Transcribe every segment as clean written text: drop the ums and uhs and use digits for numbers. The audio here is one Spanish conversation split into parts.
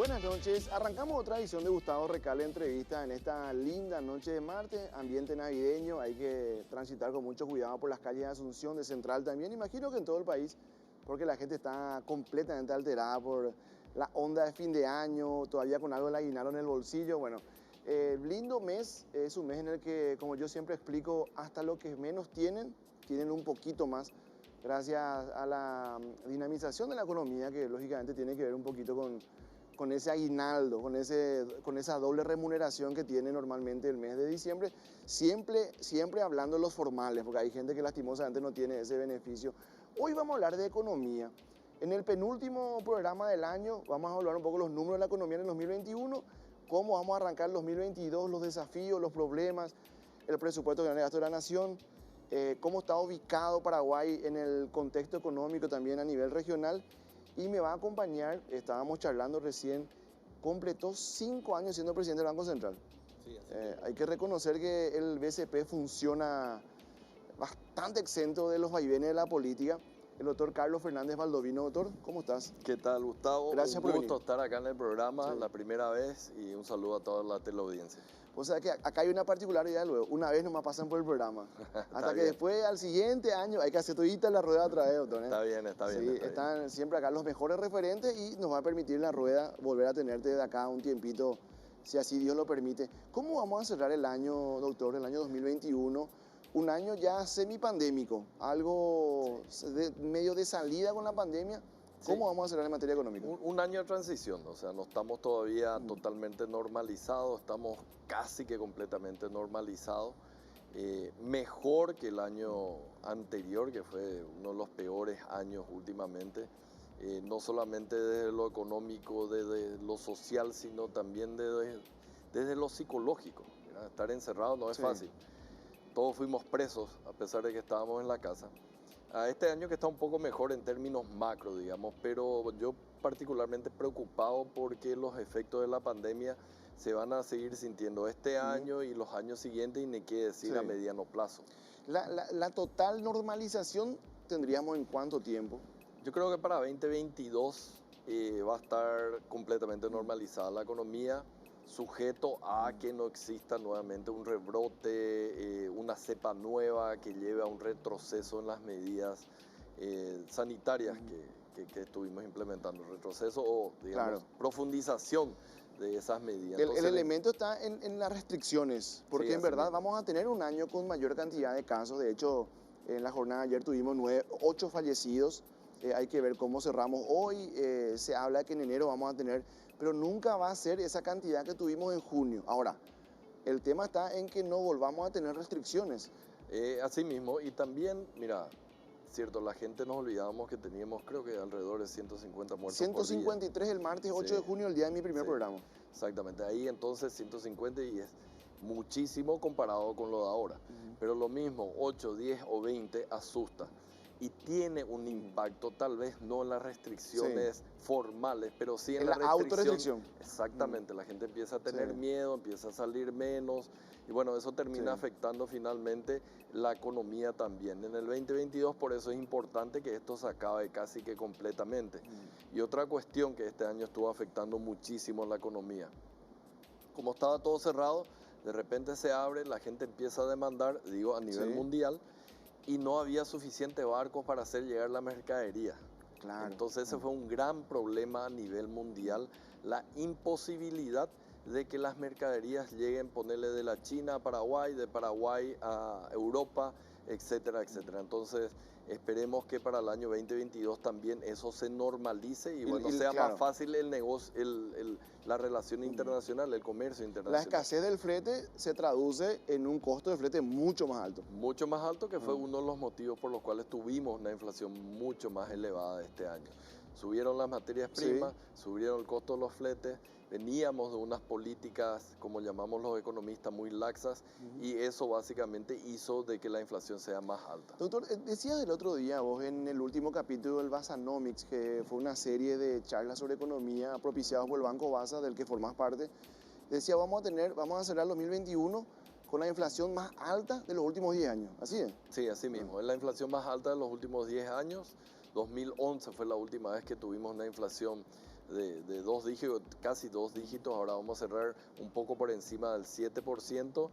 Buenas noches, arrancamos otra edición de Gustavo Recalde Entrevista en esta linda noche de martes, ambiente navideño, hay que transitar con mucho cuidado por las calles de Asunción, de Central también, imagino que en todo el país, porque la gente está completamente alterada por la onda de fin de año, todavía con algo del aguinaldo en el bolsillo. Bueno, lindo mes, es un mes en el que, como yo siempre explico, hasta los que menos tienen un poquito más, gracias a la dinamización de la economía, que lógicamente tiene que ver un poquito con ese aguinaldo, con esa doble remuneración que tiene normalmente el mes de diciembre, siempre hablando de los formales, porque hay gente que lastimosamente no tiene ese beneficio. Hoy vamos a hablar de economía. En el penúltimo programa del año vamos a hablar un poco de los números de la economía en el 2021, cómo vamos a arrancar el 2022, los desafíos, los problemas, el presupuesto general de gasto de la nación, cómo está ubicado Paraguay en el contexto económico también a nivel regional. Y me va a acompañar, estábamos charlando recién, completó 5 años siendo presidente del Banco Central. Sí, Hay que reconocer que el BCP funciona bastante exento de los vaivenes de la política. El doctor Carlos Fernández Baldovino. Doctor, ¿cómo estás? ¿Qué tal, Gustavo? Gracias por Un gusto venir. estar acá en el programa, Sí. la primera vez, y un saludo a toda la teleaudiencia. O sea que acá hay una particularidad luego, una vez nomás pasan por el programa, hasta que bien. después al siguiente año hay que hacer todita la rueda otra vez, doctor. Está bien, está bien. Sí, está bien. están siempre acá los mejores referentes y nos va a permitir en la rueda volver a tenerte de acá un tiempito, si así Dios lo permite. ¿Cómo vamos a cerrar el año, doctor, el año 2021? Un año ya semipandémico, algo medio de salida con la pandemia. ¿Cómo Sí. vamos a cerrar en materia económica? Un año de transición, o sea, no estamos todavía totalmente normalizados, estamos casi que completamente normalizados. Mejor que el año anterior, que fue uno de los peores años últimamente, no solamente desde lo económico, desde lo social, sino también desde lo psicológico. Mira, estar encerrado no es Sí. fácil. Todos fuimos presos a pesar de que estábamos en la casa. A este año que está un poco mejor en términos macro, digamos, pero yo particularmente preocupado porque los efectos de la pandemia se van a seguir sintiendo este año y los años siguientes, y ni qué decir Sí. a mediano plazo. La total normalización tendríamos en cuánto tiempo. Yo creo que para 2022 va a estar completamente normalizada la economía, sujeto a que no exista nuevamente un rebrote, una cepa nueva que lleve a un retroceso en las medidas sanitarias que estuvimos implementando, retroceso o, digamos, Claro. profundización de esas medidas. El Entonces, elemento está en las restricciones, porque Sí, en así verdad mismo. vamos a tener un año con mayor cantidad de casos. De hecho, en la jornada de ayer tuvimos 8 fallecidos. Hay que ver cómo cerramos hoy. Se habla que en enero vamos a tener, pero nunca va a ser esa cantidad que tuvimos en junio. Ahora, el tema está en que no volvamos a tener restricciones. Así mismo, y también, mira, cierto, la gente nos olvidábamos que teníamos, creo que alrededor de 150 muertos por día. 153 el martes 8 de Sí. junio, el día de mi primer Sí, programa. exactamente, ahí entonces 150 y es muchísimo comparado con lo de ahora. Pero lo mismo, 8, 10 o 20 asusta y tiene un impacto, tal vez no en las restricciones formales, pero sí en En la la autorrestricción. Exactamente, la gente empieza a tener Sí. miedo, empieza a salir menos, y bueno, eso termina Sí. afectando finalmente la economía también. En el 2022, por eso es importante que esto se acabe casi que completamente. Y otra cuestión que este año estuvo afectando muchísimo la economía. Como estaba todo cerrado, de repente se abre, la gente empieza a demandar, digo, a nivel Sí. mundial, y no había suficientes barcos para hacer llegar la mercadería. Claro. Entonces ese fue un gran problema a nivel mundial, la imposibilidad de que las mercaderías lleguen, ponerle de la China a Paraguay, de Paraguay a Europa, etcétera, etcétera. Entonces esperemos que para el año 2022 también eso se normalice y bueno, sea claro, más fácil el negocio, la relación internacional, el comercio la internacional. escasez del flete se traduce en un costo de flete mucho más alto. Mucho más alto, que fue uno de los motivos por los cuales tuvimos una inflación mucho más elevada este año. Subieron las materias primas, subieron el costo de los fletes, veníamos de unas políticas, como llamamos los economistas, muy laxas, y eso básicamente hizo de que la inflación sea más alta. Doctor, decías el otro día vos en el último capítulo del Basanomics, que fue una serie de charlas sobre economía propiciados por el Banco Basa, del que formás parte, decía vamos a cerrar el 2021 con la inflación más alta de los últimos 10 años, ¿así es? Sí, así mismo, es la inflación más alta de los últimos 10 años, 2011 fue la última vez que tuvimos una inflación de 2 dígitos, casi 2 dígitos. Ahora vamos a cerrar un poco por encima del 7%.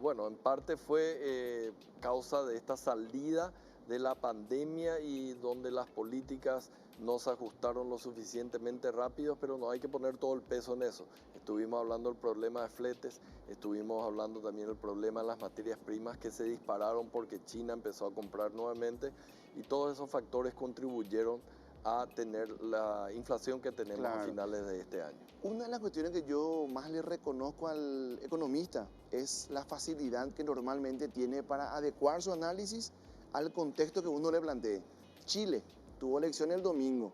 Bueno, en parte fue causa de esta salida de la pandemia y donde las políticas no se ajustaron lo suficientemente rápido, pero no hay que poner todo el peso en eso. Estuvimos hablando del problema de fletes, estuvimos hablando también del problema de las materias primas que se dispararon porque China empezó a comprar nuevamente, y todos esos factores contribuyeron a tener la inflación que tenemos a finales de este año. Una de las cuestiones que yo más le reconozco al economista es la facilidad que normalmente tiene para adecuar su análisis al contexto que uno le plantee. Chile tuvo elección el domingo,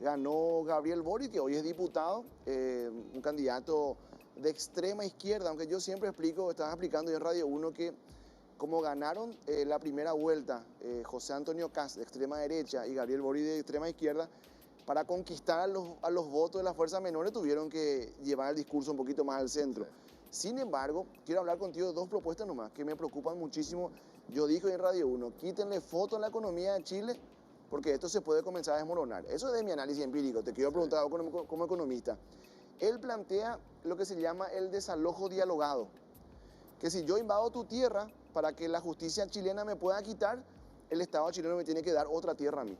ganó Gabriel Boric, que hoy es diputado, un candidato de extrema izquierda, aunque yo siempre explico, estaba explicando yo en Radio 1 que como ganaron la primera vuelta José Antonio Kast de extrema derecha y Gabriel Boric de extrema izquierda, para conquistar a los votos de las fuerzas menores tuvieron que llevar el discurso un poquito más al centro. Sin embargo, quiero hablar contigo de dos propuestas nomás que me preocupan muchísimo. Yo dije en Radio 1, quítenle foto a la economía de Chile porque esto se puede comenzar a desmoronar. Eso es de mi análisis empírico, te quiero preguntar como economista. Él plantea lo que se llama el desalojo dialogado, que si yo invado tu tierra para que la justicia chilena me pueda quitar, el Estado chileno me tiene que dar otra tierra a mí.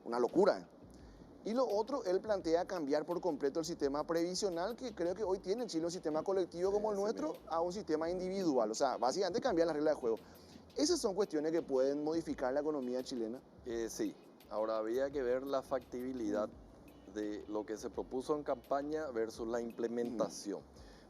Una locura, ¿eh? Y lo otro, él plantea cambiar por completo el sistema previsional, que creo que hoy tiene en Chile un sistema colectivo como el nuestro, a un sistema individual. O sea, básicamente cambiar las reglas de juego. ¿Esas son cuestiones que pueden modificar la economía chilena? Sí, ahora había que ver la factibilidad de lo que se propuso en campaña versus la implementación.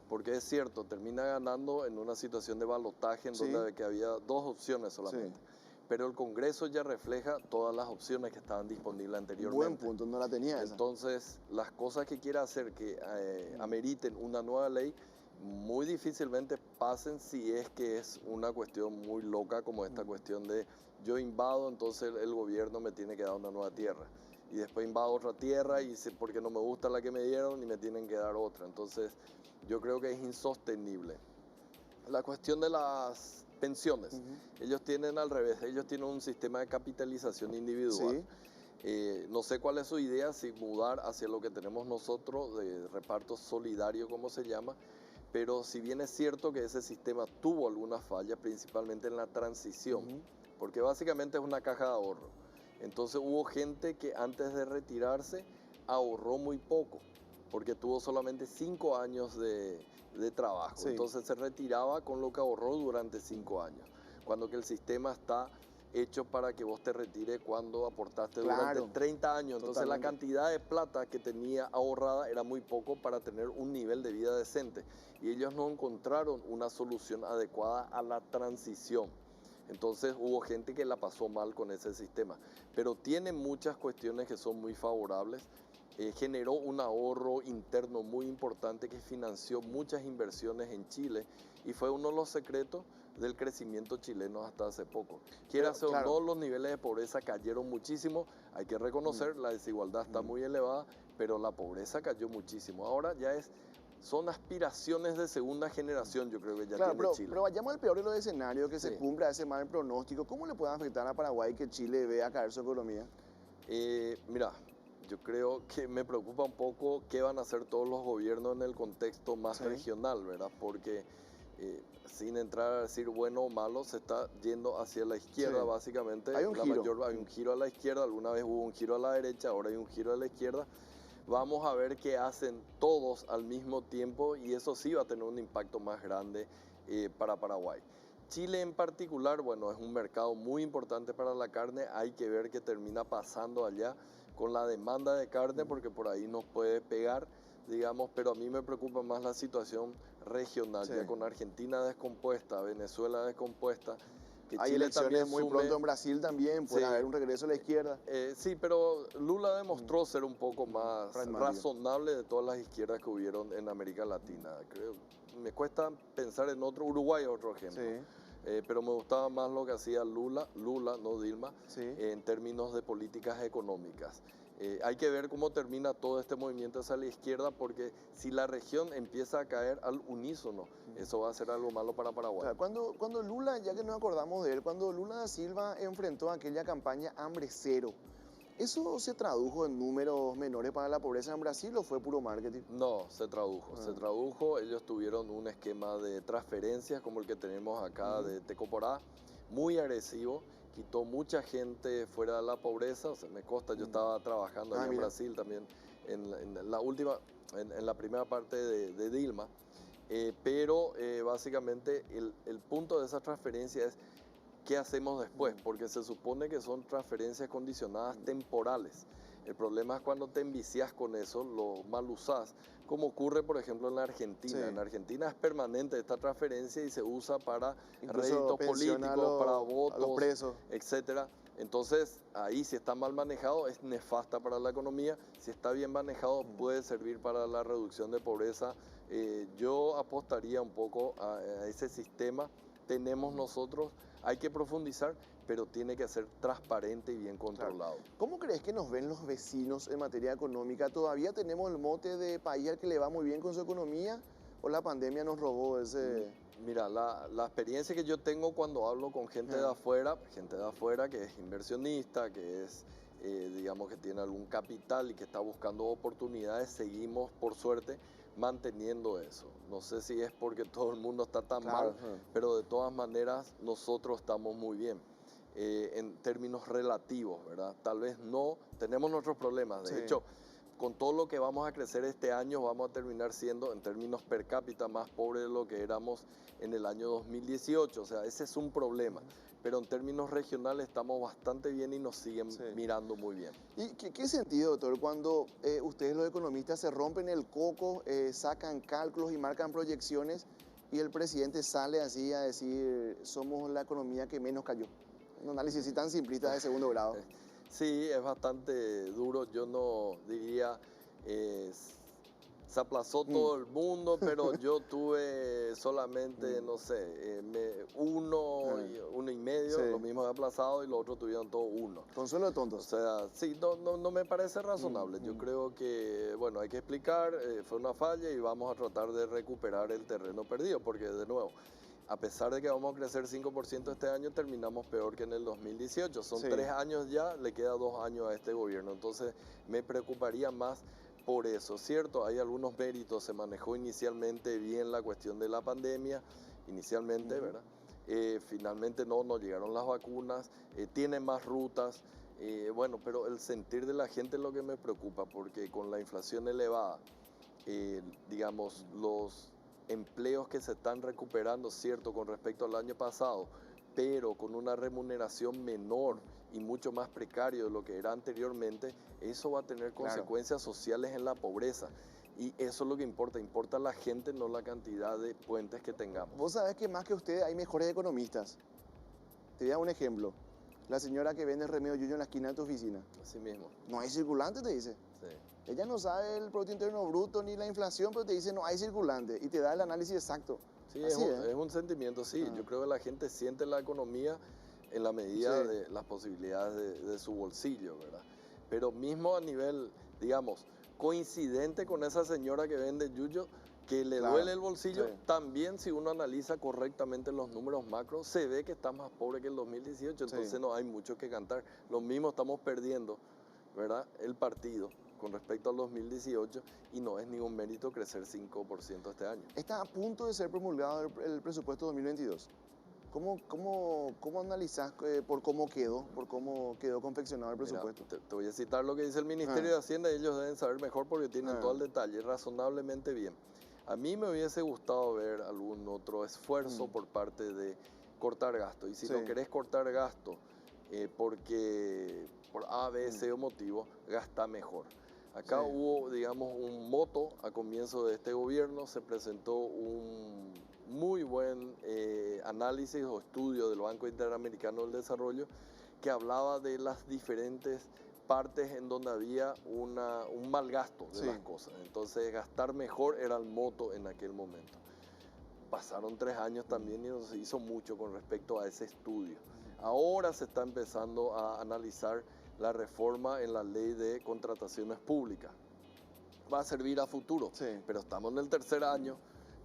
Porque es cierto, termina ganando en una situación de balotaje en donde que había dos opciones solamente. Pero el Congreso ya refleja todas las opciones que estaban disponibles anteriormente. Buen punto, no la tenía esa. Entonces, las cosas que quiera hacer que ameriten una nueva ley, muy difícilmente pasen si es que es una cuestión muy loca como esta cuestión de yo invado, entonces el gobierno me tiene que dar una nueva tierra. Y después invado otra tierra y porque no me gusta la que me dieron y me tienen que dar otra. Entonces, yo creo que es insostenible. La cuestión de las pensiones, ellos tienen al revés, ellos tienen un sistema de capitalización individual. No sé cuál es su idea, si mudar hacia lo que tenemos nosotros, de reparto solidario, como se llama, pero si bien es cierto que ese sistema tuvo algunas fallas, principalmente en la transición, porque básicamente es una caja de ahorro. Entonces hubo gente que antes de retirarse ahorró muy poco, porque tuvo solamente 5 años de trabajo. Entonces se retiraba con lo que ahorró durante 5 años. Cuando que el sistema está hecho para que vos te retires cuando aportaste durante 30 años. Entonces la cantidad de plata que tenía ahorrada era muy poco para tener un nivel de vida decente. Y ellos no encontraron una solución adecuada a la transición. Entonces hubo gente que la pasó mal con ese sistema. Pero tiene muchas cuestiones que son muy favorables. Generó un ahorro interno muy importante que financió muchas inversiones en Chile y fue uno de los secretos del crecimiento chileno hasta hace poco. Quieras o no, los niveles de pobreza cayeron muchísimo, hay que reconocer, la desigualdad está muy elevada, pero la pobreza cayó muchísimo. Ahora ya son aspiraciones de segunda generación, yo creo que ya tiene Chile. Pero vayamos al peor de los escenarios, que se cumpla ese mal pronóstico. ¿Cómo le puede afectar a Paraguay que Chile vea caer su economía? Mira, yo creo que me preocupa un poco qué van a hacer todos los gobiernos en el contexto más regional, ¿verdad? Porque sin entrar a decir bueno o malo, se está yendo hacia la izquierda básicamente. Hay un giro. Hay un giro a la izquierda, alguna vez hubo un giro a la derecha, ahora hay un giro a la izquierda. Vamos a ver qué hacen todos al mismo tiempo y eso sí va a tener un impacto más grande para Paraguay. Chile en particular, bueno, es un mercado muy importante para la carne, hay que ver qué termina pasando allá con la demanda de carne porque por ahí nos puede pegar, digamos, pero a mí me preocupa más la situación regional, ya con Argentina descompuesta, Venezuela descompuesta. Que hay Chile elecciones muy pronto en Brasil también, puede haber un regreso a la izquierda. Sí, pero Lula demostró ser un poco más razonable de todas las izquierdas que hubieron en América Latina. Creo, me cuesta pensar en otro, Uruguay es otro ejemplo. Pero me gustaba más lo que hacía Lula, no Dilma, en términos de políticas económicas. Hay que ver cómo termina todo este movimiento hacia la izquierda, porque si la región empieza a caer al unísono, eso va a ser algo malo para Paraguay. Claro, cuando Lula, ya que nos acordamos de él, cuando Lula da Silva enfrentó aquella campaña Hambre Cero, ¿eso se tradujo en números menores para la pobreza en Brasil o fue puro marketing? No, se tradujo, se tradujo. Ellos tuvieron un esquema de transferencias como el que tenemos acá de Tecoporá, muy agresivo, quitó mucha gente fuera de la pobreza. O sea, me consta, yo estaba trabajando allá en Mira. Brasil también en la última, en la primera parte de Dilma. Pero básicamente el punto de esa transferencia es qué hacemos después, porque se supone que son transferencias condicionadas temporales. El problema es cuando te envicias con eso, lo mal usás, como ocurre por ejemplo en la Argentina. Sí. En Argentina es permanente esta transferencia y se usa para Incluso réditos pensiona políticos, para a los votos, presos. etcétera. Entonces, ahí si está mal manejado es nefasta para la economía. Si está bien manejado puede servir para la reducción de pobreza. Yo apostaría un poco a ese sistema. Tenemos nosotros, hay que profundizar, pero tiene que ser transparente y bien controlado. Claro. ¿Cómo crees que nos ven los vecinos en materia económica? ¿Todavía tenemos el mote de país al que le va muy bien con su economía o la pandemia nos robó ese...? Mira, la experiencia que yo tengo cuando hablo con gente de afuera que es inversionista, que es, digamos, que tiene algún capital y que está buscando oportunidades, seguimos, por suerte, manteniendo eso. No sé si es porque todo el mundo está tan mal, pero de todas maneras nosotros estamos muy bien. En términos relativos, ¿verdad? Tal vez no, tenemos nuestros problemas. De hecho, con todo lo que vamos a crecer este año, vamos a terminar siendo, en términos per cápita, más pobres de lo que éramos en el año 2018. O sea, ese es un problema. Pero en términos regionales estamos bastante bien y nos siguen mirando muy bien. ¿Y qué sentido, doctor, cuando ustedes los economistas se rompen el coco, sacan cálculos y marcan proyecciones y el presidente sale así a decir somos la economía que menos cayó? Un análisis así tan simplista de segundo grado. Sí, es bastante duro. Yo no diría, se aplazó todo el mundo, pero yo tuve solamente, no sé, uno y medio, lo mismo he aplazado y los otros tuvieron todo uno. Consuelo de tontos. O sea, sí, no me parece razonable. Yo creo que, bueno, hay que explicar, fue una falla y vamos a tratar de recuperar el terreno perdido, porque de nuevo, a pesar de que vamos a crecer 5% este año, terminamos peor que en el 2018. Son 3 años ya, le queda 2 años a este gobierno. Entonces me preocuparía más por eso, ¿cierto? Hay algunos méritos, se manejó inicialmente bien la cuestión de la pandemia, inicialmente, ¿verdad? Finalmente no llegaron las vacunas, tienen más rutas, bueno, pero el sentir de la gente es lo que me preocupa, porque con la inflación elevada, digamos, los empleos que se están recuperando, cierto, con respecto al año pasado, pero con una remuneración menor y mucho más precario de lo que era anteriormente, eso va a tener consecuencias sociales en la pobreza. Y eso es lo que importa la gente, no la cantidad de puentes que tengamos. Vos sabés que más que ustedes hay mejores economistas. Te voy a dar un ejemplo. La señora que vende remedio yuyo en la esquina de tu oficina. Así mismo. No hay circulante, te dice. Sí. Ella no sabe el Producto Interno Bruto ni la inflación, pero te dice no hay circulante y te da el análisis exacto. Sí, es un sentimiento, sí. Yo creo que la gente siente la economía en la medida de las posibilidades de su bolsillo, ¿verdad? Pero mismo a nivel, digamos, coincidente con esa señora que vende yuyo, que le duele el bolsillo, también si uno analiza correctamente los números macros, se ve que está más pobre que el 2018, entonces no hay mucho que cantar. Lo mismo estamos perdiendo, ¿verdad? El partido con respecto al 2018 y no es ningún mérito crecer 5% este año. Está a punto de ser promulgado el presupuesto 2022. ¿Cómo analizás por cómo quedó confeccionado el presupuesto? Mira, te voy a citar lo que dice el Ministerio de Hacienda, ellos deben saber mejor porque tienen todo el detalle, razonablemente bien. A mí me hubiese gustado ver algún otro esfuerzo por parte de cortar gasto. Y si no querés cortar gasto porque por A, B, C o motivo, gasta mejor. Acá hubo, digamos, un moto a comienzo de este gobierno, se presentó un muy buen análisis o estudio del Banco Interamericano del Desarrollo que hablaba de las diferentes partes en donde había un mal gasto de las cosas. Entonces, gastar mejor era el moto en aquel momento. Pasaron 3 años también y no se hizo mucho con respecto a ese estudio. Ahora se está empezando a analizar la reforma en la ley de contrataciones públicas. Va a servir a futuro, Sí. pero estamos en el tercer año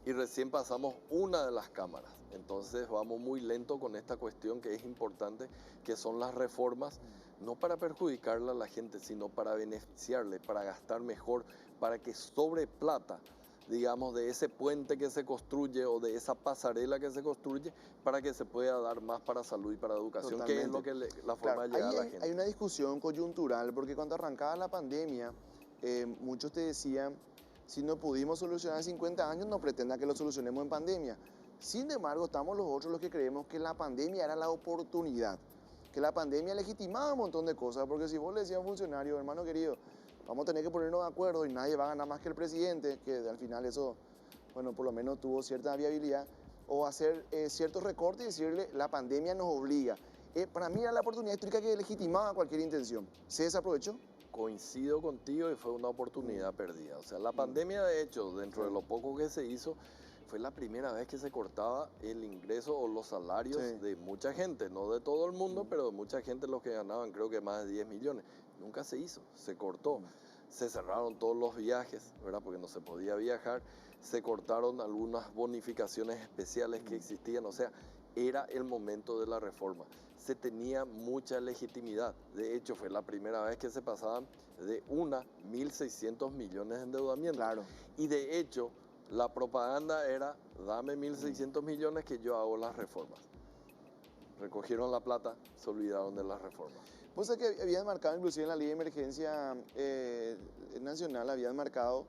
y recién pasamos una de las cámaras. Entonces vamos muy lento con esta cuestión que es importante, que son las reformas, no para perjudicarle a la gente, sino para beneficiarle, para gastar mejor, para que sobre plata, digamos, de ese puente que se construye o de esa pasarela que se construye, para que se pueda dar más para salud y para educación, que es lo que la forma de llegar a la gente. Hay una discusión coyuntural, porque cuando arrancaba la pandemia, muchos te decían, si no pudimos solucionar en 50 años, no pretenda que lo solucionemos en pandemia. Sin embargo, estamos los otros los que creemos que la pandemia era la oportunidad, que la pandemia legitimaba un montón de cosas, porque si vos le decías a un funcionario, hermano querido, vamos a tener que ponernos de acuerdo y nadie va a ganar más que el presidente, que al final eso, bueno, por lo menos tuvo cierta viabilidad, o hacer ciertos recortes y decirle, la pandemia nos obliga. Para mí era la oportunidad histórica que legitimaba cualquier intención. ¿Se desaprovechó? Coincido contigo y fue una oportunidad perdida. O sea, la pandemia, de hecho, dentro de lo poco que se hizo, fue la primera vez que se cortaba el ingreso o los salarios de mucha gente, no de todo el mundo, pero de mucha gente, los que ganaban creo que más de 10 millones. Nunca se hizo, se cortó. Se cerraron todos los viajes, ¿verdad? Porque no se podía viajar. Se cortaron algunas bonificaciones especiales que existían. O sea, era el momento de la reforma. Se tenía mucha legitimidad. De hecho, fue la primera vez que se pasaban de 1.600 millones de endeudamiento. Claro. Y de hecho, la propaganda era, dame 1.600 millones que yo hago las reformas. Recogieron la plata, se olvidaron de las reformas. Pues es que habían marcado, inclusive en la ley de emergencia nacional, habían marcado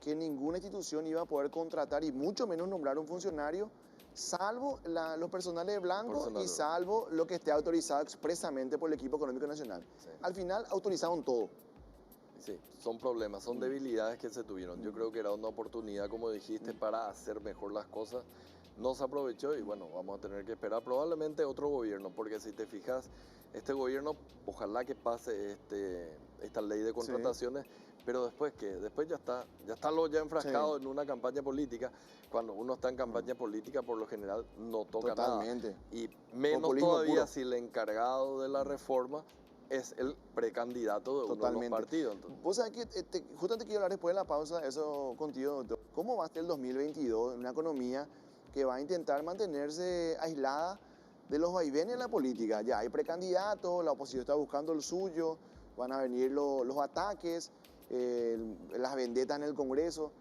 que ninguna institución iba a poder contratar y mucho menos nombrar un funcionario, salvo los personales de blanco y salvo lo que esté autorizado expresamente por el equipo económico nacional. Sí. Al final autorizaron todo. Sí, son problemas, son debilidades que se tuvieron. Yo creo que era una oportunidad, como dijiste, para hacer mejor las cosas. No se aprovechó y bueno, vamos a tener que esperar probablemente otro gobierno, porque si te fijas, este gobierno, ojalá que pase esta ley de contrataciones, sí. Pero después que después ya está ya enfrascado en una campaña política. Cuando uno está en campaña política, por lo general no toca nada. Y menos populismo todavía puro. Si el encargado de la reforma es el precandidato de uno de los partidos. Entonces. Vos sabés que justamente quiero hablar después de la pausa eso contigo, doctor. ¿Cómo va a estar el 2022 en una economía que va a intentar mantenerse aislada de los vaivenes de la política? Ya hay precandidatos, la oposición está buscando el suyo, van a venir los ataques, las vendetas en el Congreso.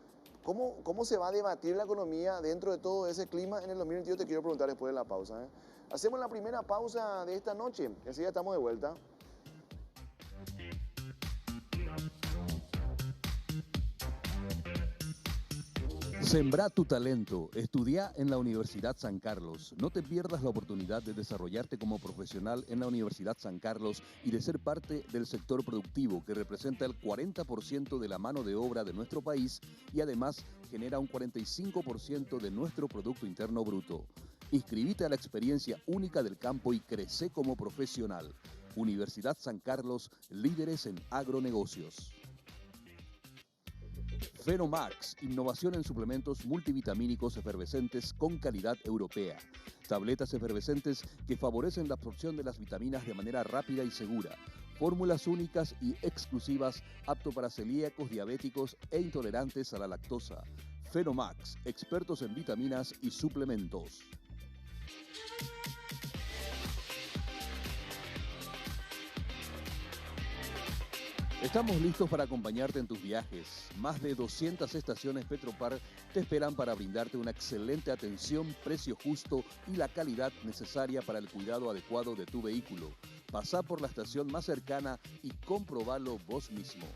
¿Cómo se va a debatir la economía dentro de todo ese clima en el 2022? Te quiero preguntar después de la pausa. Hacemos la primera pausa de esta noche, y así ya estamos de vuelta. Sembrá tu talento, estudia en la Universidad San Carlos. No te pierdas la oportunidad de desarrollarte como profesional en la Universidad San Carlos y de ser parte del sector productivo que representa el 40% de la mano de obra de nuestro país y además genera un 45% de nuestro Producto Interno Bruto. Inscribite a la experiencia única del campo y crece como profesional. Universidad San Carlos, líderes en agronegocios. Fenomax, innovación en suplementos multivitamínicos efervescentes con calidad europea. Tabletas efervescentes que favorecen la absorción de las vitaminas de manera rápida y segura. Fórmulas únicas y exclusivas, apto para celíacos, diabéticos e intolerantes a la lactosa. Fenomax, expertos en vitaminas y suplementos. Estamos listos para acompañarte en tus viajes. Más de 200 estaciones Petropar te esperan para brindarte una excelente atención, precio justo y la calidad necesaria para el cuidado adecuado de tu vehículo. Pasá por la estación más cercana y comprobalo vos mismo.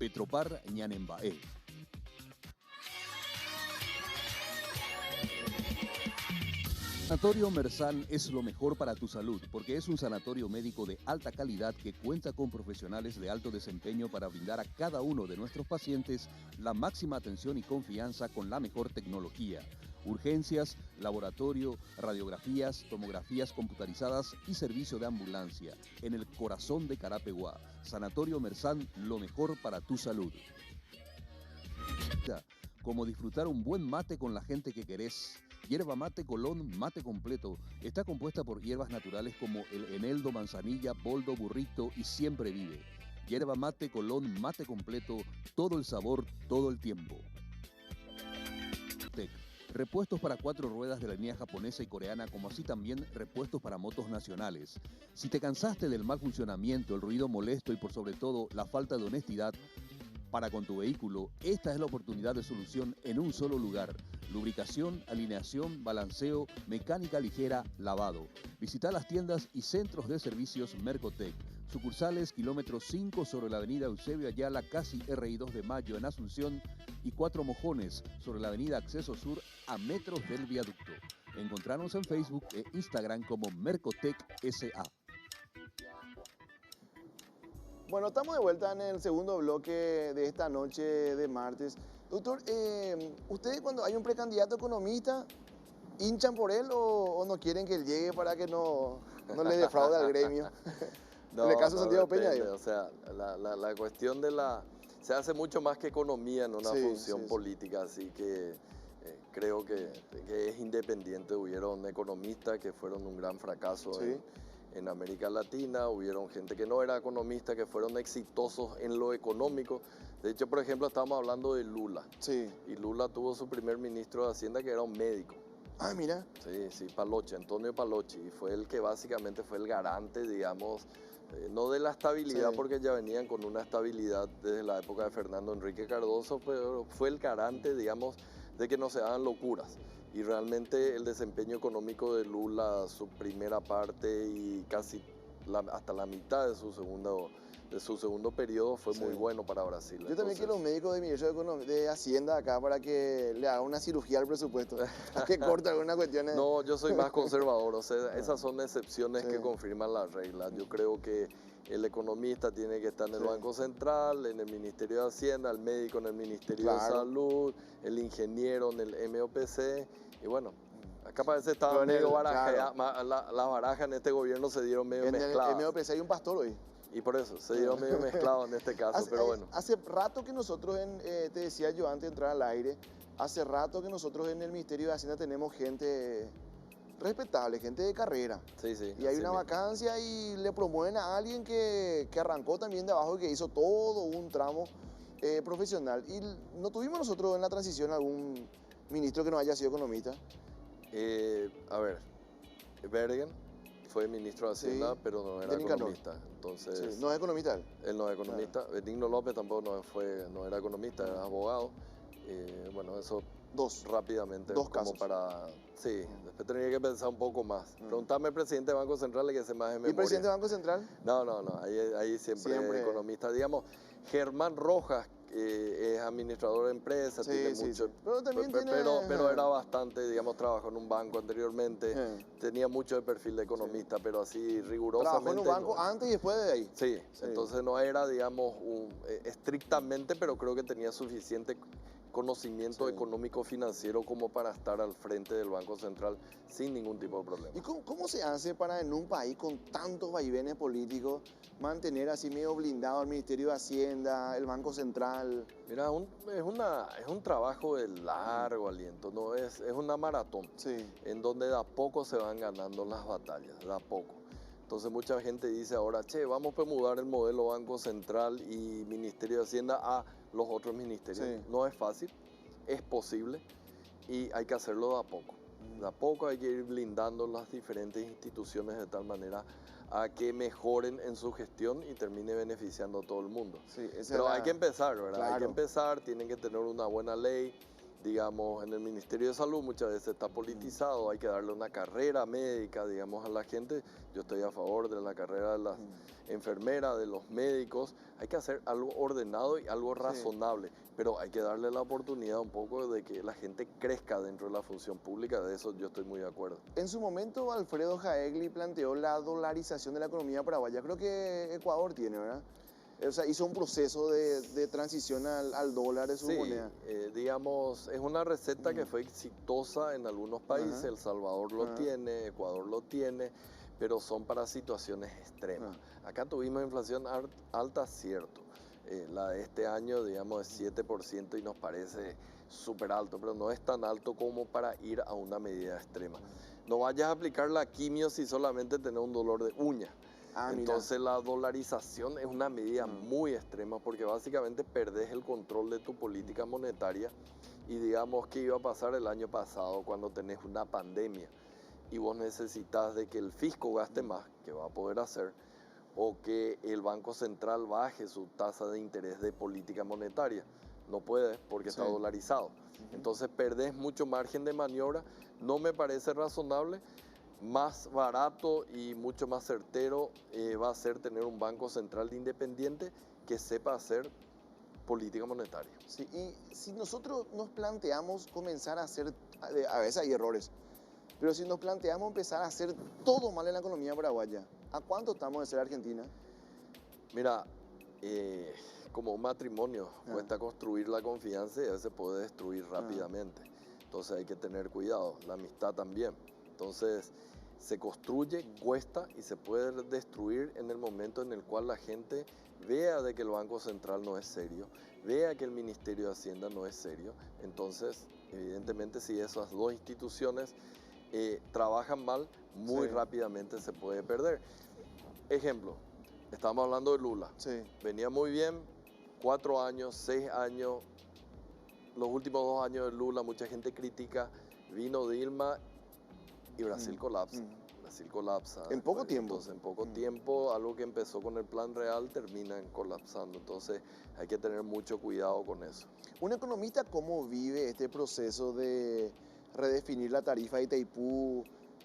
Petropar Ñanembaé. Sanatorio Mersan es lo mejor para tu salud porque es un sanatorio médico de alta calidad que cuenta con profesionales de alto desempeño para brindar a cada uno de nuestros pacientes la máxima atención y confianza con la mejor tecnología. Urgencias, laboratorio, radiografías, tomografías computarizadas y servicio de ambulancia en el corazón de Carapeguá. Sanatorio Mersan, lo mejor para tu salud. Como disfrutar un buen mate con la gente que querés. Yerba Mate Colón Mate Completo está compuesta por hierbas naturales como el eneldo, manzanilla, boldo, burrito y siempre vive. Yerba Mate Colón Mate Completo, todo el sabor, todo el tiempo. Tech. Repuestos para 4 ruedas de la línea japonesa y coreana, como así también repuestos para motos nacionales. Si te cansaste del mal funcionamiento, el ruido molesto y por sobre todo la falta de honestidad para con tu vehículo, esta es la oportunidad de solución en un solo lugar. Lubricación, alineación, balanceo, mecánica ligera, lavado. Visita las tiendas y centros de servicios Mercotec. Sucursales kilómetro 5 sobre la avenida Eusebio Ayala, casi RI2 de Mayo en Asunción, y 4 Mojones sobre la avenida Acceso Sur a metros del viaducto. Encontrarnos en Facebook e Instagram como Mercotec SA. Bueno, estamos de vuelta en el segundo bloque de esta noche de martes. Doctor, ¿ustedes cuando hay un precandidato economista, hinchan por él o no quieren que él llegue para que no le defraude al gremio? No, en el caso de Santiago Peña, depende. digo. O sea, la cuestión de se hace mucho más que economía en una función política, así que creo que es independiente. Hubieron economistas que fueron un gran fracaso en América Latina, hubieron gente que no era economista, que fueron exitosos en lo económico. De hecho, por ejemplo, estamos hablando de Lula. Sí. Y Lula tuvo su primer ministro de Hacienda que era un médico. Ah, mira. Sí, Palocci, Antonio Palocci, y fue el que básicamente fue el garante, digamos, no de la estabilidad, porque ya venían con una estabilidad desde la época de Fernando Enrique Cardoso, pero fue el garante, digamos, de que no se hagan locuras. Y realmente el desempeño económico de Lula, su primera parte y casi hasta la mitad de su segundo periodo fue muy bueno para Brasil. Yo también quiero un médico de Ministerio de Hacienda acá para que le haga una cirugía al presupuesto, a que corte algunas cuestiones. No, yo soy más conservador, o sea, esas son excepciones que confirman las reglas. Yo creo que el economista tiene que estar en el Banco Central, en el Ministerio de Hacienda, el médico en el Ministerio de Salud, el ingeniero en el MOPC, y bueno, acá parece que estaba medio baraja, la baraja en este gobierno se dieron medio mezcladas. En el MOPC hay un pastor hoy. Y por eso, se dieron medio mezclados en este caso, pero bueno. Hace rato que nosotros, te decía yo antes de entrar al aire, hace rato que nosotros en el Ministerio de Hacienda tenemos gente respetable, gente de carrera. Sí. Y hay una vacancia y le promueven a alguien que arrancó también de abajo y que hizo todo un tramo profesional. Y no tuvimos nosotros en la transición algún ministro que no haya sido economista. A ver, Bergen fue ministro de Hacienda, pero no era economista. Entonces, no es economista él. Él no es economista. Benigno López tampoco no era economista, era abogado. Bueno, eso rápidamente. Dos casos. Sí, después tendría que pensar un poco más. Preguntarme al presidente del Banco Central que se más de memoria. ¿Y presidente del Banco Central? No, ahí siempre es economista. Digamos, Germán Rojas, es administrador de empresas, tiene mucho, pero también pero era bastante, digamos, trabajó en un banco anteriormente, tenía mucho de perfil de economista, pero así rigurosamente. Trabajó en un banco antes y después de ahí. Sí, entonces no era, digamos, estrictamente, pero creo que tenía suficiente conocimiento económico financiero como para estar al frente del Banco Central sin ningún tipo de problema. ¿Y cómo se hace para en un país con tantos vaivenes políticos mantener así medio blindado al Ministerio de Hacienda, el Banco Central? Mira, es un trabajo de largo aliento, no es una maratón en donde de a poco se van ganando las batallas, de a poco. Entonces mucha gente dice ahora, vamos a mudar el modelo Banco Central y Ministerio de Hacienda a los otros ministerios. No es fácil, es posible y hay que hacerlo de a poco. De a poco hay que ir blindando las diferentes instituciones de tal manera a que mejoren en su gestión y termine beneficiando a todo el mundo. Pero hay que empezar, ¿verdad? Claro. Hay que empezar, tienen que tener una buena ley. Digamos, en el Ministerio de Salud muchas veces está politizado, hay que darle una carrera médica, digamos, a la gente. Yo estoy a favor de la carrera de las enfermeras, de los médicos. Hay que hacer algo ordenado y algo razonable, pero hay que darle la oportunidad un poco de que la gente crezca dentro de la función pública. De eso yo estoy muy de acuerdo. En su momento, Alfredo Jaegli planteó la dolarización de la economía paraguaya. Creo que Ecuador tiene, ¿verdad? O sea, hizo un proceso de transición al dólar de su moneda. Digamos, es una receta que fue exitosa en algunos países. El Salvador lo tiene, Ecuador lo tiene, pero son para situaciones extremas. Acá tuvimos inflación alta, cierto. La de este año, digamos, es 7% y nos parece súper alto, pero no es tan alto como para ir a una medida extrema. No vayas a aplicar la quimio si solamente tenés un dolor de uña. Ah, Entonces la dolarización es una medida muy extrema porque básicamente perdés el control de tu política monetaria y digamos que iba a pasar el año pasado cuando tenés una pandemia y vos necesitas de que el fisco gaste más, que va a poder hacer, o que el Banco Central baje su tasa de interés de política monetaria. No puede porque está dolarizado. Entonces perdés mucho margen de maniobra. No me parece razonable. Más barato y mucho más certero va a ser tener un Banco Central independiente que sepa hacer política monetaria. Sí, y si nosotros nos planteamos comenzar a hacer, a veces hay errores, pero si nos planteamos empezar a hacer todo mal en la economía paraguaya, ¿a cuánto estamos de ser Argentina? Mira, como un matrimonio cuesta construir la confianza y a veces puede destruir rápidamente. Entonces hay que tener cuidado, la amistad también. Entonces se construye, cuesta y se puede destruir en el momento en el cual la gente vea de que el Banco Central no es serio, vea que el Ministerio de Hacienda no es serio. Entonces, evidentemente, si esas dos instituciones trabajan mal, muy rápidamente se puede perder. Ejemplo, estamos hablando de Lula. Venía muy bien, 4 años, 6 años. Los últimos 2 años de Lula, mucha gente critica. Vino Dilma y Brasil colapsa. Brasil colapsa. En poco tiempo. Entonces, en poco tiempo, algo que empezó con el Plan Real termina colapsando. Entonces, hay que tener mucho cuidado con eso. ¿Un economista cómo vive este proceso de redefinir la tarifa de Itaipú?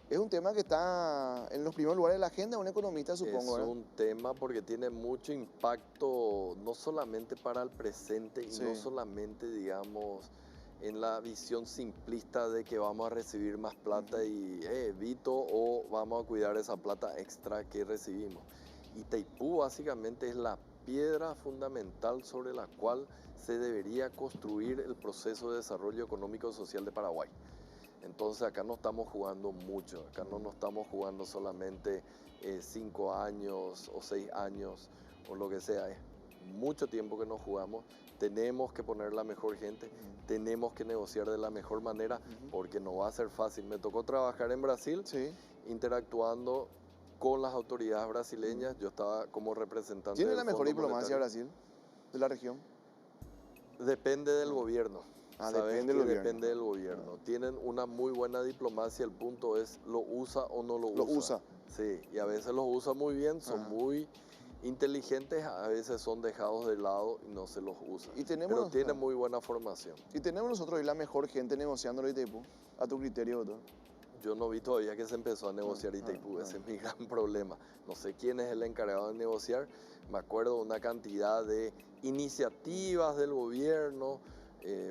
Es un tema que está en los primeros lugares de la agenda, un economista, supongo, Es un tema porque tiene mucho impacto, no solamente para el presente y no solamente, digamos, en la visión simplista de que vamos a recibir más plata y evito o vamos a cuidar esa plata extra que recibimos. Itaipú básicamente es la piedra fundamental sobre la cual se debería construir el proceso de desarrollo económico y social de Paraguay. Entonces acá no estamos jugando mucho, acá no nos estamos jugando solamente 5 años o 6 años o lo que sea, es mucho tiempo que nos jugamos, tenemos que poner la mejor gente, tenemos que negociar de la mejor manera porque no va a ser fácil. Me tocó trabajar en Brasil interactuando con las autoridades brasileñas, yo estaba como representante. ¿Tiene la mejor diplomacia Brasil de la región? Depende del gobierno. Depende del gobierno. Depende del gobierno. Tienen una muy buena diplomacia, el punto es, ¿lo usa o no lo usa? Lo usa. Sí, y a veces los usa muy bien, son muy inteligentes, a veces son dejados de lado y no se los usa. Pero tienen muy buena formación. ¿Y tenemos nosotros hoy la mejor gente negociando el Itaipú? A tu criterio, doctor. Yo no vi todavía que se empezó a negociar Itaipú, ese es mi gran problema. No sé quién es el encargado de negociar, me acuerdo de una cantidad de iniciativas del gobierno,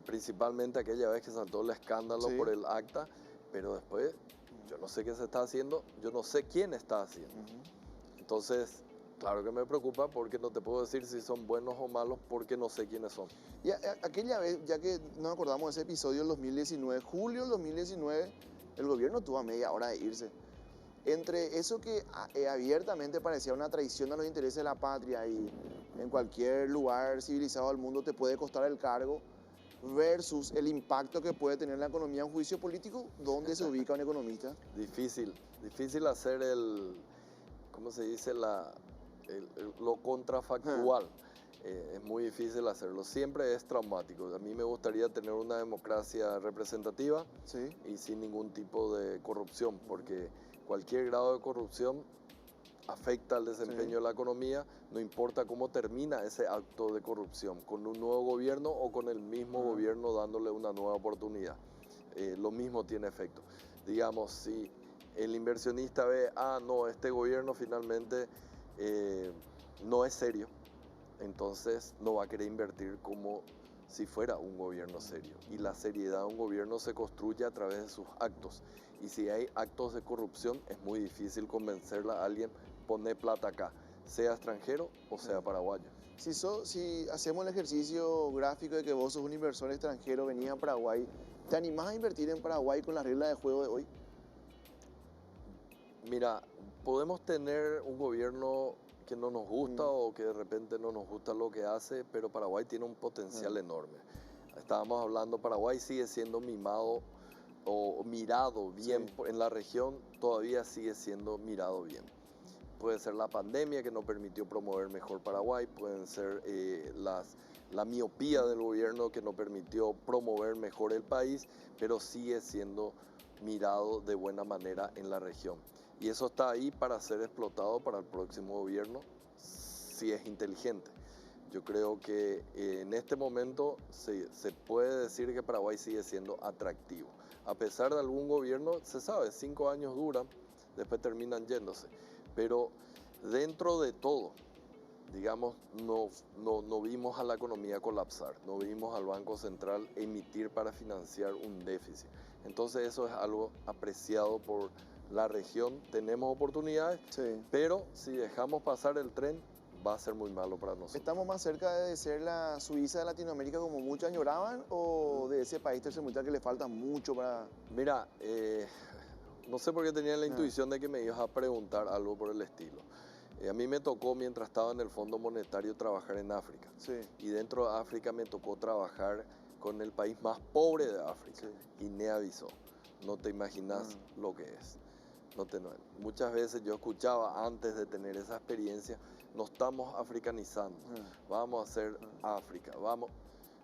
principalmente aquella vez que saltó el escándalo por el acta, pero después yo no sé qué se está haciendo, yo no sé quién está haciendo. Entonces, claro que me preocupa porque no te puedo decir si son buenos o malos porque no sé quiénes son. Y aquella vez, ya que nos acordamos de ese episodio del 2019, julio del 2019, el gobierno tuvo a media hora de irse. Entre eso que abiertamente parecía una traición a los intereses de la patria y en cualquier lugar civilizado del mundo te puede costar el cargo, versus el impacto que puede tener la economía en juicio político, ¿dónde se ubica un economista? Difícil hacer ¿cómo se dice? Lo contrafactual. Es muy difícil hacerlo. Siempre es traumático. A mí me gustaría tener una democracia representativa y sin ningún tipo de corrupción, porque cualquier grado de corrupción afecta al desempeño de la economía, no importa cómo termina ese acto de corrupción, con un nuevo gobierno o con el mismo gobierno dándole una nueva oportunidad. Lo mismo tiene efecto. Digamos, si el inversionista ve, no, este gobierno finalmente no es serio, entonces no va a querer invertir como si fuera un gobierno serio. Y la seriedad de un gobierno se construye a través de sus actos. Y si hay actos de corrupción, es muy difícil convencerle a alguien, poner plata acá, sea extranjero o sea paraguayo. Si hacemos el ejercicio gráfico de que vos sos un inversor extranjero, venís a Paraguay, ¿te animás a invertir en Paraguay con las reglas de juego de hoy? Mira, podemos tener un gobierno que no nos gusta o que de repente no nos gusta lo que hace, pero Paraguay tiene un potencial enorme. Estábamos hablando, Paraguay sigue siendo mimado o mirado bien en la región, todavía sigue siendo mirado bien. Puede ser la pandemia que no permitió promover mejor Paraguay, pueden ser la miopía del gobierno que no permitió promover mejor el país, pero sigue siendo mirado de buena manera en la región. Y eso está ahí para ser explotado para el próximo gobierno, si es inteligente. Yo creo que en este momento se puede decir que Paraguay sigue siendo atractivo. A pesar de algún gobierno, se sabe, 5 años duran, después terminan yéndose. Pero dentro de todo, digamos, no vimos a la economía colapsar, no vimos al Banco Central emitir para financiar un déficit. Entonces eso es algo apreciado por la región. Tenemos oportunidades, pero si dejamos pasar el tren, va a ser muy malo para nosotros. ¿Estamos más cerca de ser la Suiza de Latinoamérica como muchos añoraban o de ese país tercermundista que le falta mucho para...? Mira, no sé por qué tenía la intuición de que me ibas a preguntar algo por el estilo. A mí me tocó, mientras estaba en el Fondo Monetario, trabajar en África. Y dentro de África me tocó trabajar con el país más pobre de África, Guinea-Bissau. No te imaginas lo que es. Muchas veces yo escuchaba antes de tener esa experiencia, nos estamos africanizando, vamos a hacer África, vamos.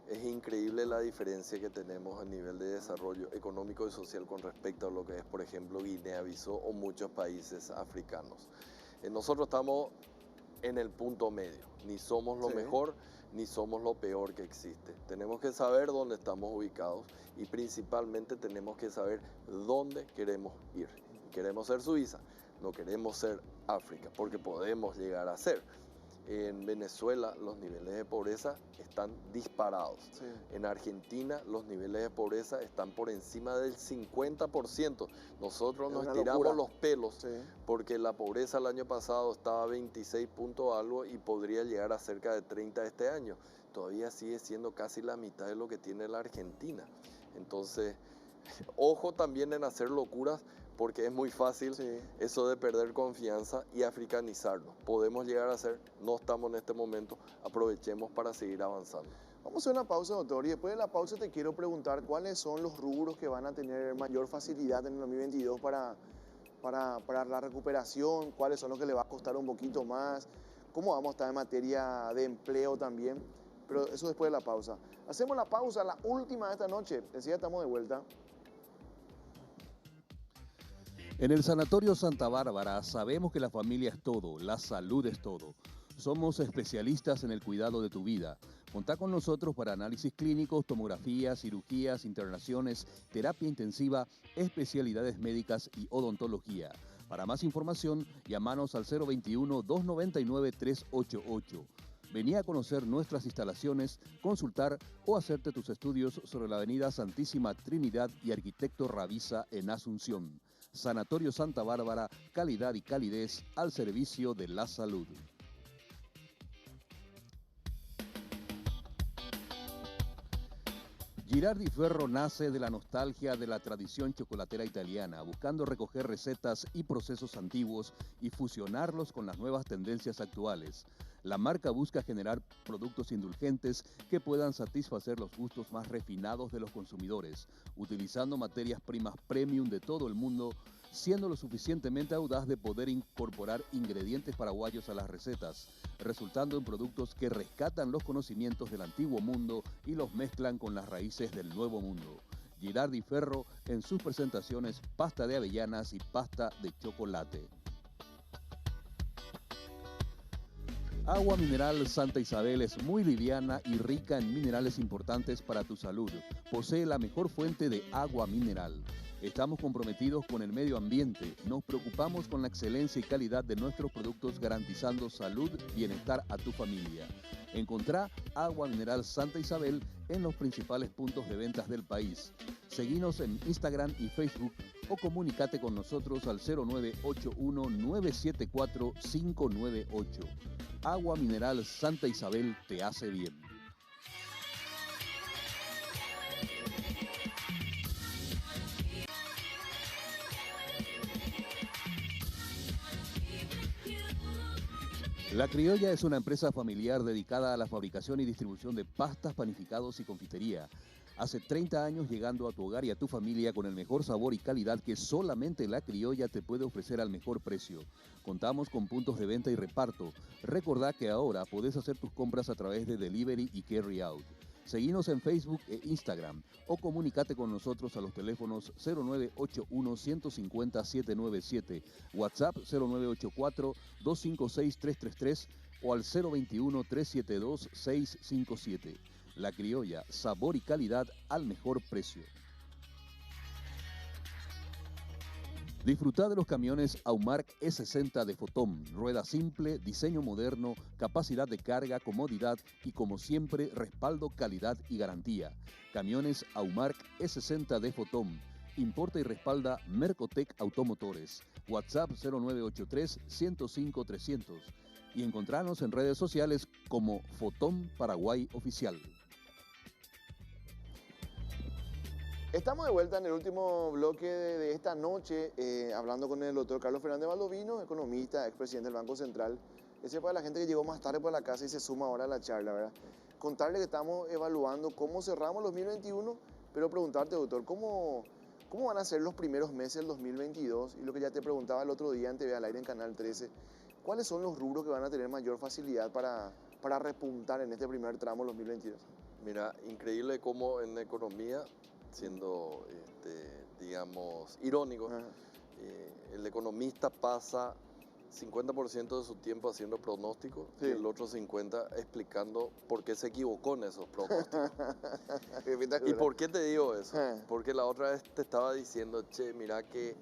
Es increíble la diferencia que tenemos a nivel de desarrollo económico y social con respecto a lo que es, por ejemplo, Guinea-Bissau o muchos países africanos. Nosotros estamos en el punto medio, ni somos lo mejor ni somos lo peor que existe. Tenemos que saber dónde estamos ubicados y principalmente tenemos que saber dónde queremos ir. Queremos ser Suiza, no queremos ser África, porque podemos llegar a ser. En Venezuela los niveles de pobreza están disparados. En Argentina los niveles de pobreza están por encima del 50%. Nosotros nos tiramos los pelos porque la pobreza el año pasado estaba a 26 puntos algo y podría llegar a cerca de 30 este año. Todavía sigue siendo casi la mitad de lo que tiene la Argentina. Entonces, ojo también en hacer locuras, porque es muy fácil eso de perder confianza y africanizarnos. Podemos llegar a ser, no estamos en este momento, aprovechemos para seguir avanzando. Vamos a hacer una pausa, doctor, y después de la pausa te quiero preguntar cuáles son los rubros que van a tener mayor facilidad en el 2022 para la recuperación, cuáles son los que le va a costar un poquito más, cómo vamos a estar en materia de empleo también, pero eso después de la pausa. Hacemos la pausa, la última de esta noche, enseguida estamos de vuelta. En el Sanatorio Santa Bárbara sabemos que la familia es todo, la salud es todo. Somos especialistas en el cuidado de tu vida. Contá con nosotros para análisis clínicos, tomografías, cirugías, internaciones, terapia intensiva, especialidades médicas y odontología. Para más información, llámanos al 021-299-388. Vení a conocer nuestras instalaciones, consultar o hacerte tus estudios sobre la avenida Santísima Trinidad y Arquitecto Ravisa en Asunción. Sanatorio Santa Bárbara, calidad y calidez al servicio de la salud. Girardi Ferro nace de la nostalgia de la tradición chocolatera italiana, buscando recoger recetas y procesos antiguos y fusionarlos con las nuevas tendencias actuales. La marca busca generar productos indulgentes que puedan satisfacer los gustos más refinados de los consumidores, utilizando materias primas premium de todo el mundo, siendo lo suficientemente audaz de poder incorporar ingredientes paraguayos a las recetas, resultando en productos que rescatan los conocimientos del antiguo mundo y los mezclan con las raíces del nuevo mundo. Girardi Ferro en sus presentaciones pasta de avellanas y pasta de chocolate. Agua mineral Santa Isabel es muy liviana y rica en minerales importantes para tu salud. Posee la mejor fuente de agua mineral. Estamos comprometidos con el medio ambiente. Nos preocupamos con la excelencia y calidad de nuestros productos, garantizando salud y bienestar a tu familia. Encontrá Agua Mineral Santa Isabel en los principales puntos de ventas del país. Seguinos en Instagram y Facebook o comunícate con nosotros al 0981-974-598. Agua Mineral Santa Isabel te hace bien. La Criolla es una empresa familiar dedicada a la fabricación y distribución de pastas, panificados y confitería. Hace 30 años llegando a tu hogar y a tu familia con el mejor sabor y calidad que solamente La Criolla te puede ofrecer al mejor precio. Contamos con puntos de venta y reparto. Recordá que ahora podés hacer tus compras a través de Delivery y Carry Out. Seguinos en Facebook e Instagram o comunicate con nosotros a los teléfonos 0981 150 797, WhatsApp 0984 256 333 o al 021 372 657. La Criolla, sabor y calidad al mejor precio. Disfruta de los camiones Aumark E60 de Fotom, rueda simple, diseño moderno, capacidad de carga, comodidad y como siempre respaldo, calidad y garantía. Camiones Aumark E60 de Fotom, importa y respalda Mercotec Automotores, WhatsApp 0983 105 300 y encontrarnos en redes sociales como Fotom Paraguay Oficial. Estamos de vuelta en el último bloque de esta noche, hablando con el doctor Carlos Fernández Baldovino, economista, expresidente del Banco Central. Ese para la gente que llegó más tarde por la casa y se suma ahora a la charla, ¿verdad? Contarle que estamos evaluando cómo cerramos el 2021, pero preguntarte, doctor, ¿cómo van a ser los primeros meses del 2022? Y lo que ya te preguntaba el otro día en TV al Aire en Canal 13, ¿cuáles son los rubros que van a tener mayor facilidad para repuntar en este primer tramo del 2022? Mira, increíble cómo en economía, siendo, digamos, irónico, el economista pasa 50% de su tiempo haciendo pronósticos y el otro 50% explicando por qué se equivocó en esos pronósticos. ¿Y por qué te digo eso? Porque la otra vez te estaba diciendo, che, mira que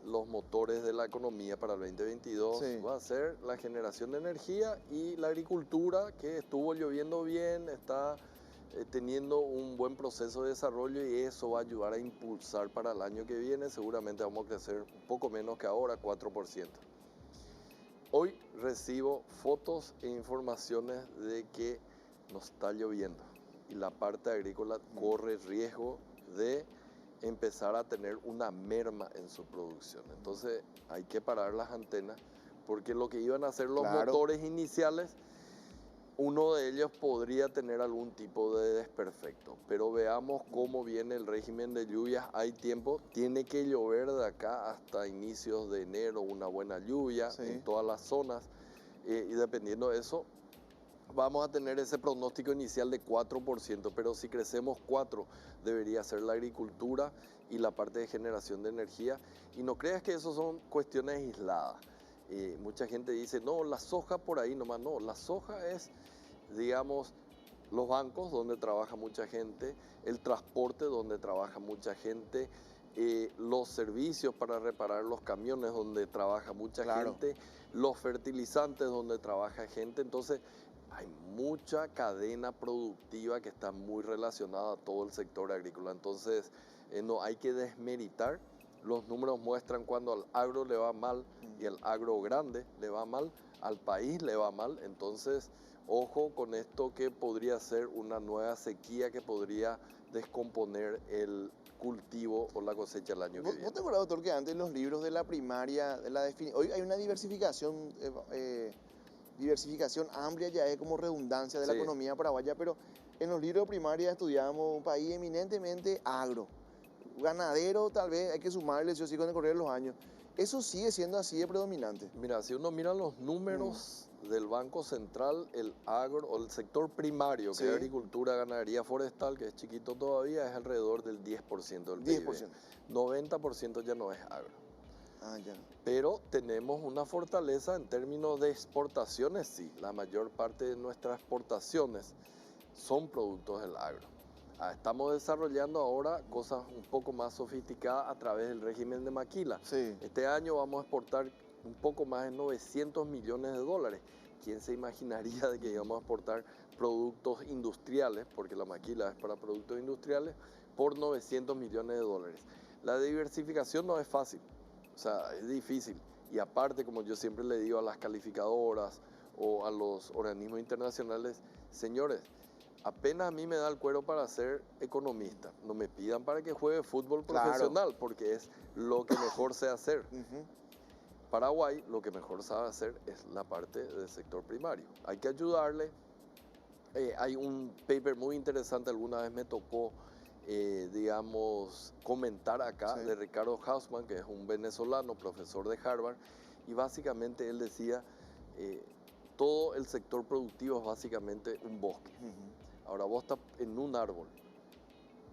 los motores de la economía para el 2022 va a ser la generación de energía y la agricultura, que estuvo lloviendo bien, está teniendo un buen proceso de desarrollo y eso va a ayudar a impulsar para el año que viene. Seguramente vamos a crecer un poco menos que ahora, 4%. Hoy recibo fotos e informaciones de que nos está lloviendo y la parte agrícola corre riesgo de empezar a tener una merma en su producción. Entonces hay que parar las antenas porque lo que iban a hacer los motores iniciales, uno de ellos podría tener algún tipo de desperfecto, pero veamos cómo viene el régimen de lluvias. Hay tiempo, tiene que llover de acá hasta inicios de enero, una buena lluvia en todas las zonas, y dependiendo de eso, vamos a tener ese pronóstico inicial de 4%, pero si crecemos 4%, debería ser la agricultura y la parte de generación de energía. Y no creas que eso son cuestiones aisladas. Mucha gente dice, no, la soja por ahí nomás. No, la soja es, digamos, los bancos donde trabaja mucha gente, el transporte donde trabaja mucha gente, los servicios para reparar los camiones donde trabaja mucha gente, los fertilizantes donde trabaja gente. Entonces hay mucha cadena productiva que está muy relacionada a todo el sector agrícola. Entonces no hay que desmeritar. Los números muestran cuando al agro le va mal y al agro grande le va mal, al país le va mal. Entonces, ojo con esto, que podría ser una nueva sequía que podría descomponer el cultivo o la cosecha el año que viene. ¿Vos te acuerdas, doctor, que antes en los libros de la primaria, hoy hay una diversificación amplia, ya es como redundancia de la economía paraguaya, pero en los libros de primaria estudiábamos un país eminentemente agro. Ganadero, tal vez hay que sumarle, sí o sí, con el correr de los años. ¿Eso sigue siendo así de predominante? Mira, si uno mira los números del Banco Central, el agro o el sector primario, que es agricultura, ganadería forestal, que es chiquito todavía, es alrededor del 10% del PIB. 10%. 90% ya no es agro. Pero tenemos una fortaleza en términos de exportaciones, sí. La mayor parte de nuestras exportaciones son productos del agro. Estamos desarrollando ahora cosas un poco más sofisticadas a través del régimen de maquila. Este año vamos a exportar un poco más de 900 millones de dólares. ¿Quién se imaginaría de que íbamos a exportar productos industriales, porque la maquila es para productos industriales, por 900 millones de dólares? La diversificación no es fácil, o sea, es difícil. Y aparte, como yo siempre le digo a las calificadoras o a los organismos internacionales, señores, apenas a mí me da el cuero para ser economista. No me pidan para que juegue fútbol profesional, porque es lo que mejor sé hacer. Paraguay lo que mejor sabe hacer es la parte del sector primario. Hay que ayudarle. Hay un paper muy interesante, alguna vez me tocó, digamos, comentar acá, Sí. de Ricardo Hausmann, que es un venezolano, profesor de Harvard, y básicamente él decía, todo el sector productivo es básicamente un bosque. Ujú. Ahora vos estás en un árbol,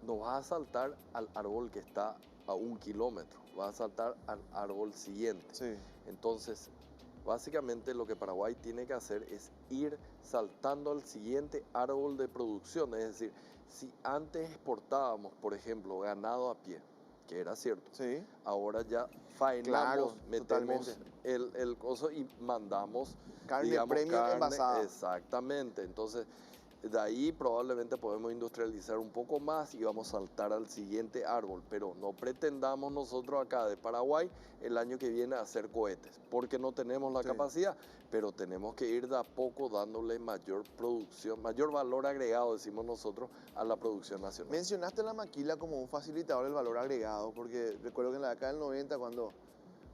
no vas a saltar al árbol que está a 1 kilómetro, vas a saltar al árbol siguiente. Sí. Entonces, básicamente lo que Paraguay tiene que hacer es ir saltando al siguiente árbol de producción. Es decir, si antes exportábamos, por ejemplo, ganado a pie, que era cierto, Sí. ahora ya faenamos, Claro, metemos totalmente. el coso y mandamos, Carne digamos, premium carne. envasada. Exactamente. Entonces, de ahí probablemente podemos industrializar un poco más y vamos a saltar al siguiente árbol, pero no pretendamos nosotros acá de Paraguay el año que viene hacer cohetes, porque no tenemos la Sí. capacidad, pero tenemos que ir de a poco dándole mayor producción, mayor valor agregado, decimos nosotros, a la producción nacional. Mencionaste la maquila como un facilitador del valor agregado, porque recuerdo que en la década del 90, cuando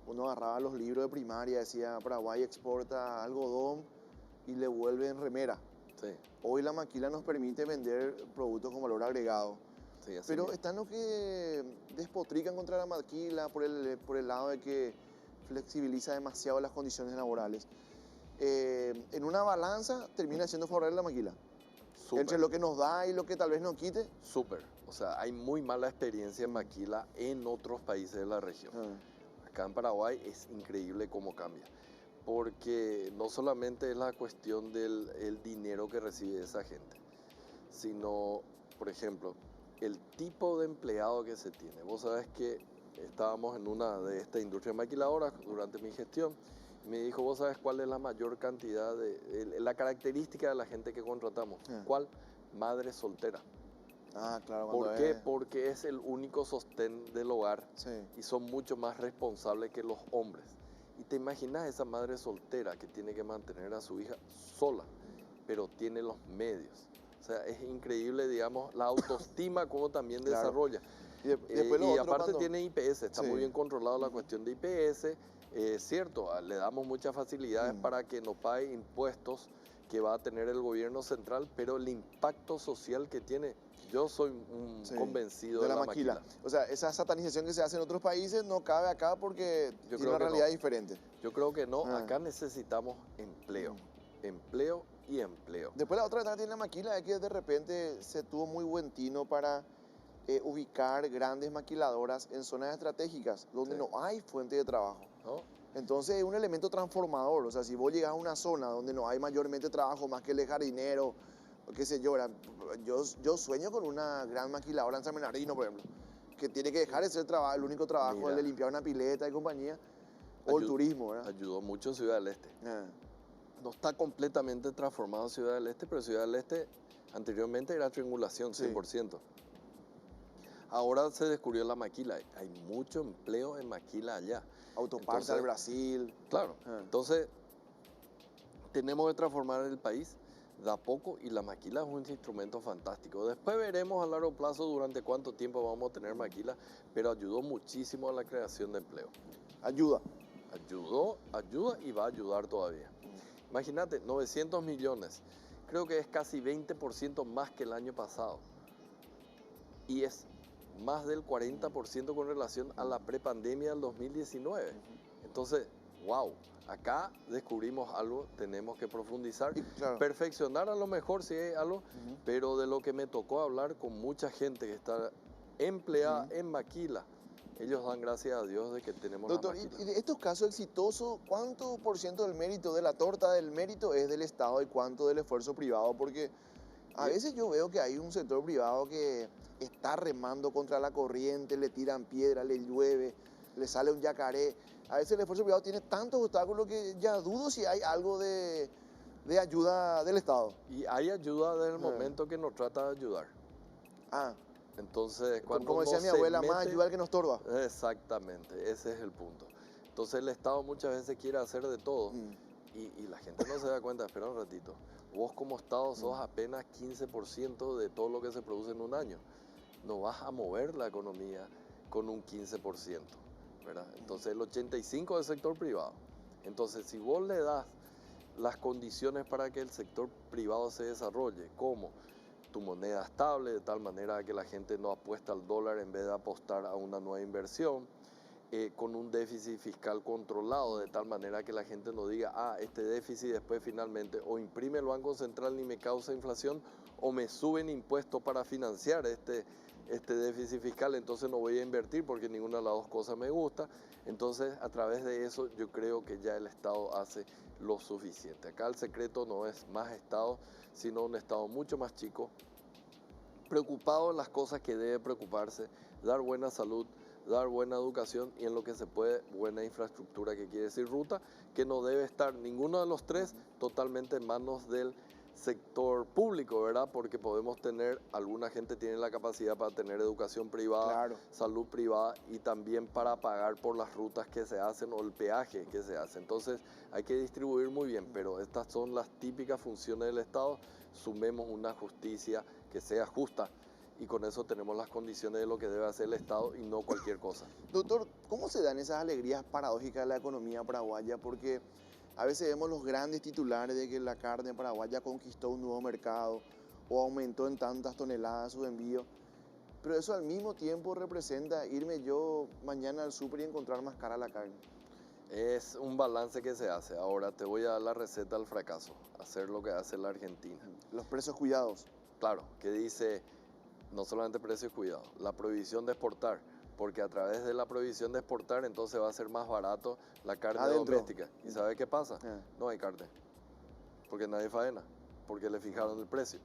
uno agarraba los libros de primaria, decía Paraguay exporta algodón y le vuelven remera. Sí, Hoy la maquila nos permite vender productos con valor agregado. sí, así Pero mismo. están los que despotrican contra la maquila por el lado de que flexibiliza demasiado las condiciones laborales. En una balanza termina siendo favorable la maquila. Súper. Entre lo que nos da y lo que tal vez nos quite. Súper. O sea, hay muy mala experiencia en maquila en otros países de la región. Acá en Paraguay es increíble cómo cambia, porque no solamente es la cuestión del el dinero que recibe esa gente, sino, por ejemplo, el tipo de empleado que se tiene. Vos sabés que estábamos en una de estas industrias maquiladoras durante mi gestión, y me dijo, vos sabés cuál es la mayor cantidad la característica de la gente que contratamos. ¿Cuál? Madre soltera. Ah, claro. ¿Por qué? Porque es el único sostén del hogar Sí. y son mucho más responsables que los hombres. Y te imaginas esa madre soltera que tiene que mantener a su hija sola, pero tiene los medios. O sea, es increíble, digamos, la autoestima como también Claro. desarrolla. Después lo Y otro aparte cuando... tiene IPS, está Sí. muy bien controlada la cuestión de IPS. Cierto, le damos muchas facilidades para que no pague impuestos que va a tener el gobierno central, pero el impacto social que tiene, yo soy un Sí, convencido de la maquila. O sea, esa satanización que se hace en otros países no cabe acá porque Yo tiene creo una que realidad no. diferente. Yo creo que no, Ah. acá necesitamos empleo, empleo y empleo. Después la otra ventaja que tiene la maquila es que de repente se tuvo muy buen tino para ubicar grandes maquiladoras en zonas estratégicas donde Sí. no hay fuente de trabajo. ¿No? Entonces es un elemento transformador. O sea, si vos llegás a una zona donde no hay mayormente trabajo más que el de jardinero, o qué sé yo, yo sueño con una gran maquiladora en San Bernardino, por ejemplo, que tiene que dejar de ser el único trabajo, Mira. el de limpiar una pileta y compañía, o el turismo, ¿verdad? Ayudó mucho Ciudad del Este. Ah, No está completamente transformado Ciudad del Este, pero Ciudad del Este anteriormente era triangulación, Sí. 100%. Ahora se descubrió la maquila. Hay mucho empleo en maquila allá. Autopartes Entonces, al Brasil. Claro. Ah. Entonces, tenemos que transformar el país de a poco y la maquila es un instrumento fantástico. Después veremos a largo plazo durante cuánto tiempo vamos a tener maquila, pero ayudó muchísimo a la creación de empleo. Ayuda. Ayuda y va a ayudar todavía. Imagínate, 900 millones. Creo que es casi 20% más que el año pasado. Y es más del 40% con relación a la prepandemia del 2019. Entonces, wow, acá descubrimos algo, tenemos que profundizar, Y, claro. perfeccionar a lo mejor si hay algo, pero de lo que me tocó hablar con mucha gente que está empleada en maquila, ellos dan gracias a Dios de que tenemos Doctor, la y maquila. de estos casos exitosos, ¿cuánto por ciento del mérito de la torta del mérito es del Estado y cuánto del esfuerzo privado? Porque a veces yo veo que hay un sector privado que está remando contra la corriente, le tiran piedra, le llueve, le sale un yacaré. A veces el esfuerzo privado tiene tantos obstáculos que ya dudo si hay algo de ayuda del Estado. Y hay ayuda desde el momento que nos trata de ayudar. Ah, Entonces, cuando como decía no mi se abuela, más mete- ayuda al que nos estorba. Exactamente, ese es el punto. Entonces el Estado muchas veces quiere hacer de todo y la gente no se da cuenta. Espera un ratito, vos como Estado sos apenas 15% de todo lo que se produce en un año. No vas a mover la economía con un 15%, ¿verdad? Entonces el 85% del sector privado. Entonces si vos le das las condiciones para que el sector privado se desarrolle, como tu moneda estable, de tal manera que la gente no apuesta al dólar en vez de apostar a una nueva inversión, con un déficit fiscal controlado, de tal manera que la gente no diga, este déficit después finalmente o imprime el Banco Central y me causa inflación, o me suben impuestos para financiar este déficit fiscal, entonces no voy a invertir porque ninguna de las dos cosas me gusta. Entonces, a través de eso, yo creo que ya el Estado hace lo suficiente. Acá el secreto no es más Estado, sino un Estado mucho más chico, preocupado en las cosas que debe preocuparse, dar buena salud, dar buena educación y en lo que se puede, buena infraestructura, que quiere decir ruta, que no debe estar ninguno de los tres totalmente en manos del sector público, ¿verdad? Porque podemos tener, alguna gente tiene la capacidad para tener educación privada, Claro. salud privada y también para pagar por las rutas que se hacen o el peaje que se hace. Entonces hay que distribuir muy bien, pero estas son las típicas funciones del Estado. Sumemos una justicia que sea justa y con eso tenemos las condiciones de lo que debe hacer el Estado y no cualquier cosa. Doctor, ¿cómo se dan esas alegrías paradójicas de la economía paraguaya? Porque a veces vemos los grandes titulares de que la carne paraguaya conquistó un nuevo mercado o aumentó en tantas toneladas su envío, pero eso al mismo tiempo representa irme yo mañana al súper y encontrar más cara la carne. Es un balance que se hace. Ahora te voy a dar la receta al fracaso, hacer lo que hace la Argentina. Los precios cuidados. Claro, que dice no solamente precios cuidados, la prohibición de exportar, porque a través de la prohibición de exportar entonces va a ser más barato la carne Adentro. doméstica. ¿Y sabe qué pasa? No hay carne, porque nadie faena, porque le fijaron el precio.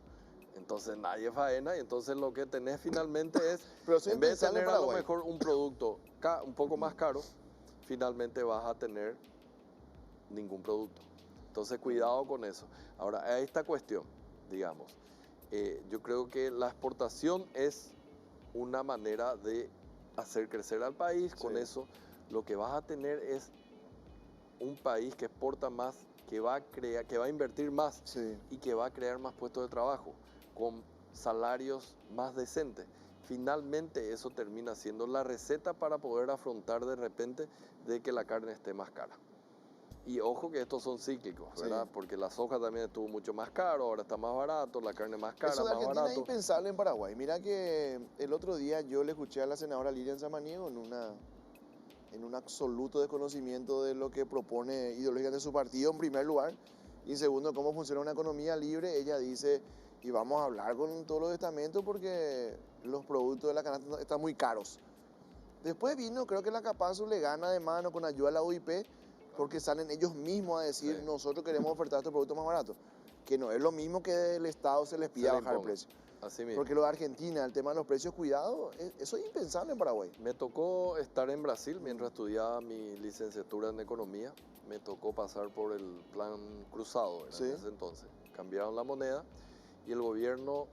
Entonces nadie faena y entonces lo que tenés finalmente es, Pero en vez de tener a lo mejor un producto un poco más caro, finalmente vas a tener ningún producto. Entonces cuidado con eso. Ahora, a esta cuestión, digamos, yo creo que la exportación es una manera de hacer crecer al país. Sí. Con eso lo que vas a tener es un país que exporta más, que va a invertir más, Sí. y que va a crear más puestos de trabajo con salarios más decentes. Finalmente eso termina siendo la receta para poder afrontar de repente de que la carne esté más cara. Y ojo que estos son cíclicos, ¿verdad? Sí. Porque la soja también estuvo mucho más caro, ahora está más barato, la carne más cara, Eso de más Argentina barato. es impensable en Paraguay. Mira que el otro día yo le escuché a la senadora Lilian Samaniego en un absoluto desconocimiento de lo que propone ideológicamente su partido en primer lugar, y en segundo, cómo funciona una economía libre. Ella dice, y vamos a hablar con todos los estamentos porque los productos de la canasta están muy caros. Después vino, creo que la Capazu le gana de mano con ayuda de la UIP, porque salen ellos mismos a decir, Sí. nosotros queremos ofertar estos productos más baratos, que no es lo mismo que el Estado se les pida le bajar el imponga. precio. Así mismo. Porque lo de Argentina, el tema de los precios cuidados, eso es impensable en Paraguay. Me tocó estar en Brasil mientras estudiaba mi licenciatura en economía. Me tocó pasar por el plan cruzado, ¿verdad? Sí. En ese entonces. Cambiaron la moneda y el gobierno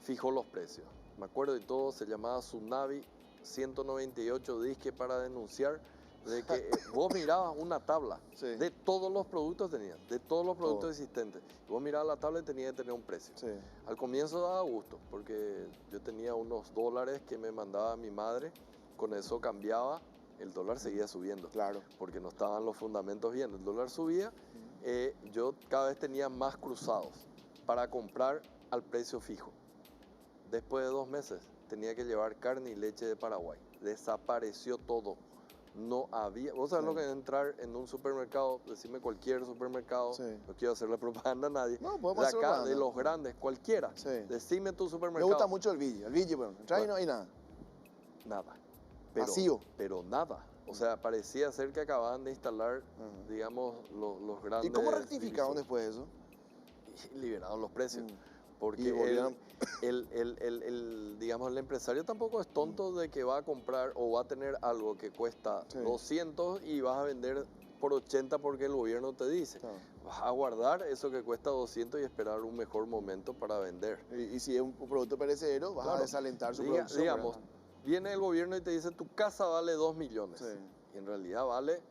fijó los precios. Me acuerdo de todo, se llamaba Tsunavi 198 disque para denunciar de que vos mirabas una tabla Sí. de todos los productos tenías, de todos los productos Todo. existentes. Vos mirabas la tabla y tenía que tener un precio. Sí. Al comienzo daba gusto, porque yo tenía unos dólares que me mandaba mi madre, con eso cambiaba, el dólar seguía subiendo, Claro. porque no estaban los fundamentos bien, el dólar subía, yo cada vez tenía más cruzados para comprar al precio fijo. Después de 2 meses tenía que llevar carne y leche de Paraguay, desapareció todo. No había, vos sabés Sí. lo que es entrar en un supermercado, decime cualquier supermercado, Sí. no quiero hacerle propaganda a nadie, No, podemos de hacer acá, propaganda. de los grandes, cualquiera, Sí. decime tu Me supermercado. gusta mucho el Ville, bueno, entrar y no hay nada. Nada. Vacío. Pero nada. O sea, parecía ser que acababan de instalar, digamos, los grandes. ¿Y cómo rectificaron divisores. después de eso? Y liberaron los precios. Porque Y volvieron- digamos, el empresario tampoco es tonto de que va a comprar o va a tener algo que cuesta Sí. 200 y vas a vender por 80 porque el gobierno te dice. Claro. Vas a guardar eso que cuesta 200 y esperar un mejor momento para vender. Y si es un producto perecedero, vas a Claro. desalentar su producción. Digamos, ¿verdad? viene el gobierno y te dice tu casa vale 2 millones. Sí. Y en realidad vale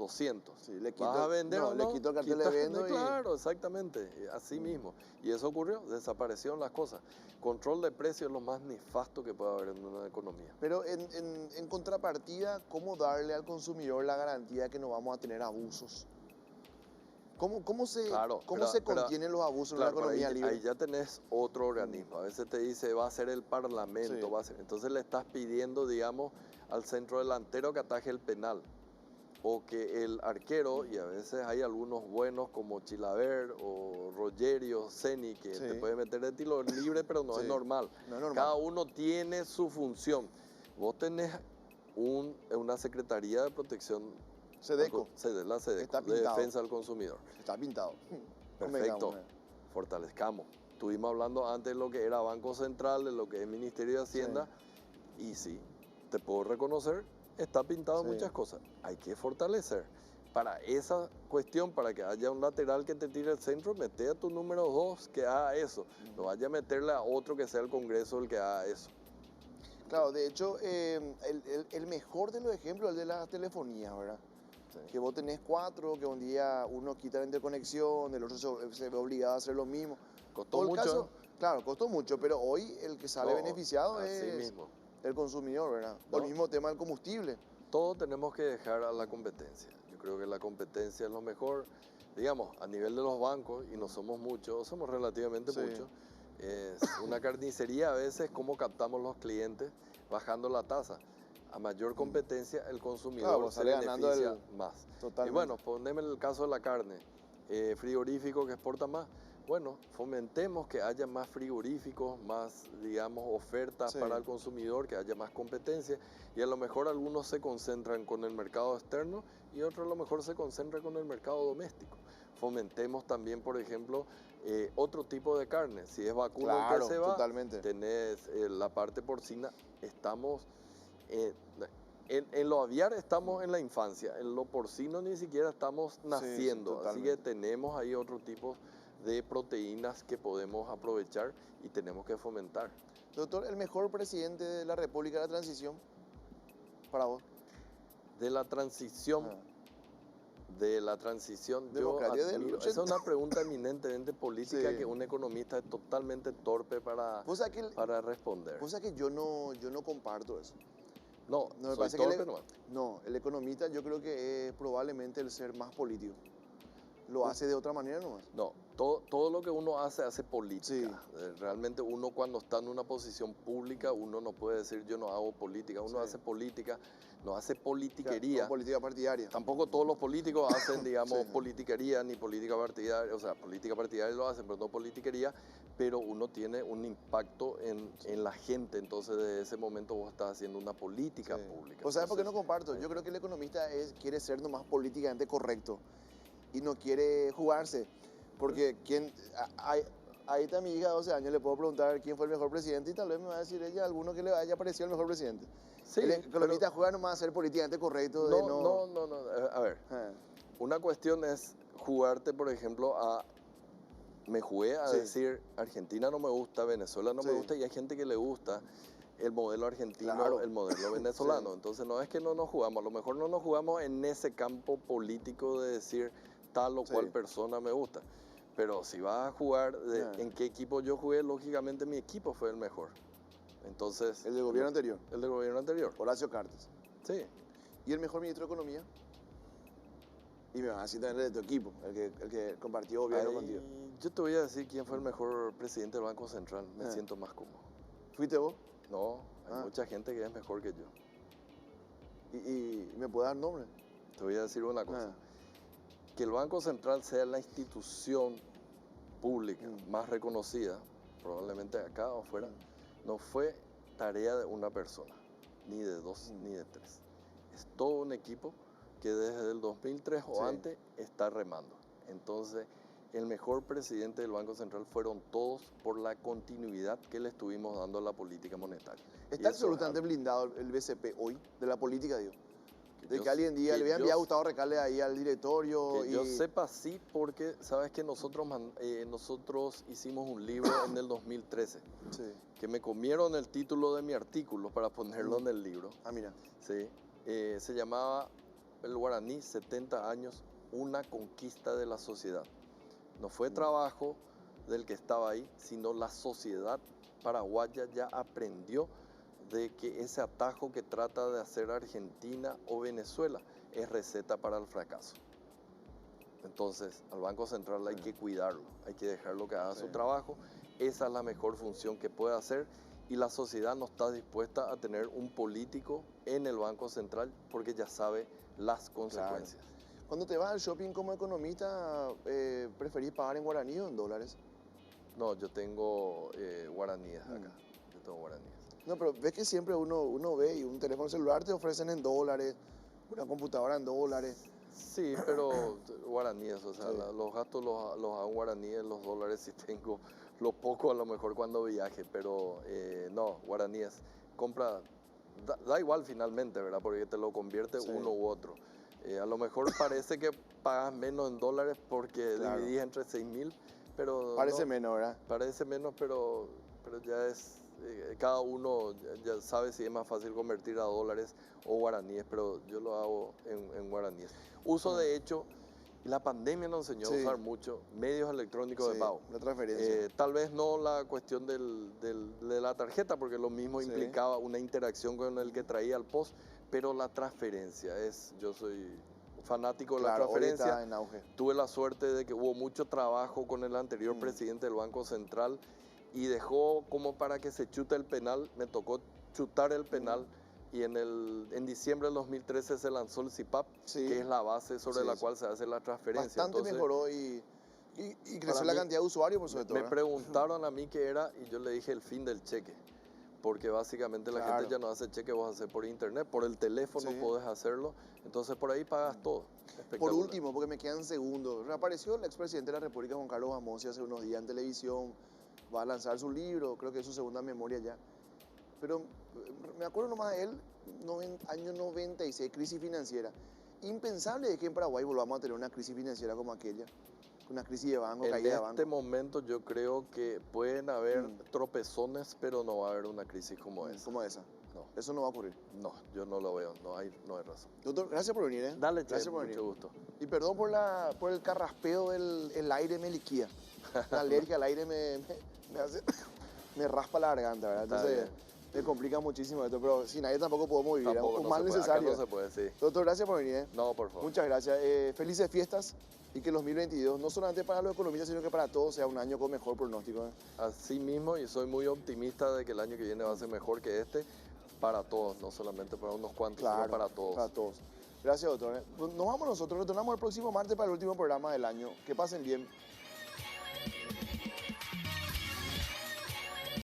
200. Sí, le ¿Vas a vender no, o no? le quito el cartel de Quitas- vendo y... Claro, exactamente, así mismo. Y eso ocurrió, desaparecieron las cosas. Control de precios es lo más nefasto que puede haber en una economía. Pero en contrapartida, ¿cómo darle al consumidor la garantía de que no vamos a tener abusos? ¿Cómo se, Claro, cómo se contienen los abusos claro, en una pero economía libre? ahí ya tenés otro organismo. A veces te dice, va a ser el Parlamento, Sí. va a ser... Entonces le estás pidiendo, digamos, al centro delantero que ataje el penal. O que el arquero, y a veces hay algunos buenos como Chilaver o Rogerio, Ceni, que Sí. te puede meter de tiro libre, pero no Sí. es normal. No es normal. Cada uno tiene su función. Vos tenés una Secretaría de Protección, Sedeco, la SEDECO, está de pintado. Defensa del Consumidor. Está pintado. Perfecto, Convengamos, fortalezcamos. Estuvimos hablando antes de lo que era Banco Central, de lo que es Ministerio de Hacienda, y sí, te puedo reconocer, está pintado Sí. muchas cosas. Hay que fortalecer. Para esa cuestión, para que haya un lateral que te tire el centro, mete a tu número 2 que haga eso. No vaya a meterle a otro que sea el Congreso el que haga eso. Claro, de hecho, el mejor de los ejemplos es el de las telefonías, ¿verdad? Sí. Que vos tenés 4, que un día uno quita la interconexión, el otro se ve obligado a hacer lo mismo. Costó Todo el mucho. caso, claro, costó mucho, pero hoy el que sale No, beneficiado así es mismo. el consumidor, ¿verdad? O el No. mismo tema del combustible. Todo tenemos que dejar a la competencia. Yo creo que la competencia es lo mejor. Digamos, a nivel de los bancos, y no somos muchos, somos relativamente Sí. muchos, es una carnicería a veces cómo captamos los clientes bajando la tasa. A mayor competencia, el consumidor Claro, pues se sale ganando beneficia más. Totalmente. Y bueno, poneme el caso de la carne. Frigorífico que exporta más. Bueno, fomentemos que haya más frigoríficos, más, digamos, ofertas Sí. para el consumidor, que haya más competencia. Y a lo mejor algunos se concentran con el mercado externo y otros a lo mejor se concentran con el mercado doméstico. Fomentemos también, por ejemplo, otro tipo de carne. Si es vacuno el Claro, que se va, totalmente. tenés la parte porcina. Estamos... en lo aviar estamos en la infancia, en lo porcino ni siquiera estamos naciendo, así que totalmente. tenemos ahí otro tipo de proteínas que podemos aprovechar y tenemos que fomentar. Doctor, el mejor presidente de la República de la Transición, para vos. De la transición, Ah. yo Democracia del admiro, 80. esa es una pregunta eminentemente política Sí. que un economista es totalmente torpe para responder. Cosa que yo no comparto eso. No, No me soy parece torpe que nomás. no, el economista yo creo que es probablemente el ser más político. Lo hace de otra manera nomás. No, todo lo que uno hace política. Sí. Realmente uno cuando está en una posición pública, uno no puede decir yo no hago política, uno Sí. hace política, no hace politiquería. No, política partidaria. Tampoco todos los políticos hacen, digamos, Sí. politiquería ni política partidaria, o sea, política partidaria lo hacen, pero no politiquería, pero uno tiene un impacto en la gente, entonces de ese momento vos estás haciendo una política Sí. pública. Pues ¿sabes por qué no Entonces, comparto? Yo creo que el economista quiere ser nomás políticamente correcto y no quiere jugarse. Porque ahí está mi hija de 12 años, le puedo preguntar quién fue el mejor presidente y tal vez me va a decir ella alguno que le haya parecido el mejor presidente. sí, El economista juega nomás a ser políticamente correcto. no, a ver. Ah, Una cuestión es jugarte, por ejemplo, me jugué a Sí. decir Argentina no me gusta, Venezuela no me Sí. gusta y hay gente que le gusta el modelo argentino, Claro. el modelo venezolano. Sí. Entonces no es que no nos jugamos, a lo mejor no nos jugamos en ese campo político de decir tal o Sí. cual persona me gusta. Pero si vas a jugar en qué equipo yo jugué, lógicamente mi equipo fue el mejor. Entonces... El del gobierno anterior, El del gobierno anterior. Horacio Cartes. Sí. ¿Y el mejor ministro de Economía? Y me van a decir también el de tu equipo, el que compartió gobierno Ahí, contigo. yo te voy a decir quién fue el mejor presidente del Banco Central. Me Ah. siento más cómodo. ¿Fuiste vos? No, hay Ah. mucha gente que es mejor que yo. ¿Y me puedes dar nombre? Te voy a decir una cosa. Ah. Que el Banco Central sea la institución pública más reconocida, probablemente acá o afuera, no fue tarea de una persona, ni de dos, ni de tres. Es todo un equipo que desde el 2003 o Sí. antes está remando. Entonces, el mejor presidente del Banco Central fueron todos por la continuidad que le estuvimos dando a la política monetaria. Y Está eso absolutamente es algo blindado el BCP hoy, de la política, digo. De yo- que alguien diga, que le voy a yo- enviar a Gustavo Recalde ahí al directorio. Que yo sepa sí, porque sabes que nosotros hicimos un libro en el 2013, Sí. que me comieron el título de mi artículo para ponerlo en el libro. Ah, mira. Sí. Se llamaba el guaraní, 70 años, una conquista de la sociedad. No fue trabajo del que estaba ahí, sino la sociedad paraguaya ya aprendió de que ese atajo que trata de hacer Argentina o Venezuela es receta para el fracaso. Entonces, al Banco Central hay que cuidarlo, hay que dejarlo que haga su trabajo. Esa es la mejor función que puede hacer y la sociedad no está dispuesta a tener un político en el Banco Central porque ya sabe las consecuencias. Claro. Cuando te vas al shopping como economista, ¿preferís pagar en guaraní o en dólares? No, yo tengo guaraníes acá, yo tengo guaraníes. No, pero ves que siempre uno ve y un teléfono celular te ofrecen en dólares, una computadora en dólares. Sí, pero guaraníes, o sea, Sí. los gastos los hago en guaraníes, los dólares si tengo, lo poco a lo mejor cuando viaje, pero no, guaraníes. Compra, da igual finalmente, ¿verdad? Porque te lo convierte uno u otro. A lo mejor parece que pagas menos en dólares porque dividís entre 6.000, pero... Parece no, menos, ¿verdad? Parece menos, pero ya es... cada uno ya sabe si es más fácil convertir a dólares o guaraníes, pero yo lo hago en guaraníes. Uso de hecho, la pandemia nos enseñó a usar mucho medios electrónicos de pago. La transferencia. Tal vez no la cuestión de la tarjeta, porque lo mismo implicaba una interacción con el que traía el post, pero la transferencia yo soy fanático de la transferencia. Está en auge. Tuve la suerte de que hubo mucho trabajo con el anterior presidente del Banco Central y dejó como para que se chute el penal. Me tocó chutar el penal y en diciembre del 2013 se lanzó el CIPAP, que es la base sobre la cual se hace la transferencia. Bastante mejoró y creció la cantidad de usuarios, por sobre todo. Me preguntaron a mí qué era y yo le dije el fin del cheque. Porque básicamente la gente ya no hace cheque, vos haces por internet, por el teléfono podés hacerlo, entonces por ahí pagas todo. Por último, porque me quedan segundos, reapareció el expresidente de la República, Juan Carlos Amossi, hace unos días en televisión, va a lanzar su libro, creo que es su segunda memoria ya, pero me acuerdo nomás de él, año 96, crisis financiera. Impensable es que en Paraguay volvamos a tener una crisis financiera como aquella. Una crisis de banco, caída de banco. En este momento yo creo que pueden haber tropezones, pero no va a haber una crisis como esa. Como esa. No. Eso no va a ocurrir. No, yo no lo veo, no hay razón. Doctor, gracias por venir. Dale, gracias por venir. Mucho gusto. Y perdón por el carraspeo del aire me liquía. La alergia al aire me raspa la garganta, ¿verdad? Entonces me complica muchísimo esto, pero sin aire tampoco podemos vivir. Tampoco, un mal necesario. Acá no se puede, sí. Doctor, gracias por venir. No, por favor. Muchas gracias. Felices fiestas. Y que el 2022, no solamente para los economistas, sino que para todos, sea un año con mejor pronóstico. Así mismo, y soy muy optimista de que el año que viene va a ser mejor que este, para todos, no solamente para unos cuantos, sino para todos. Para todos. Gracias, doctor. Nos vamos nosotros, retornamos el próximo martes para el último programa del año. Que pasen bien.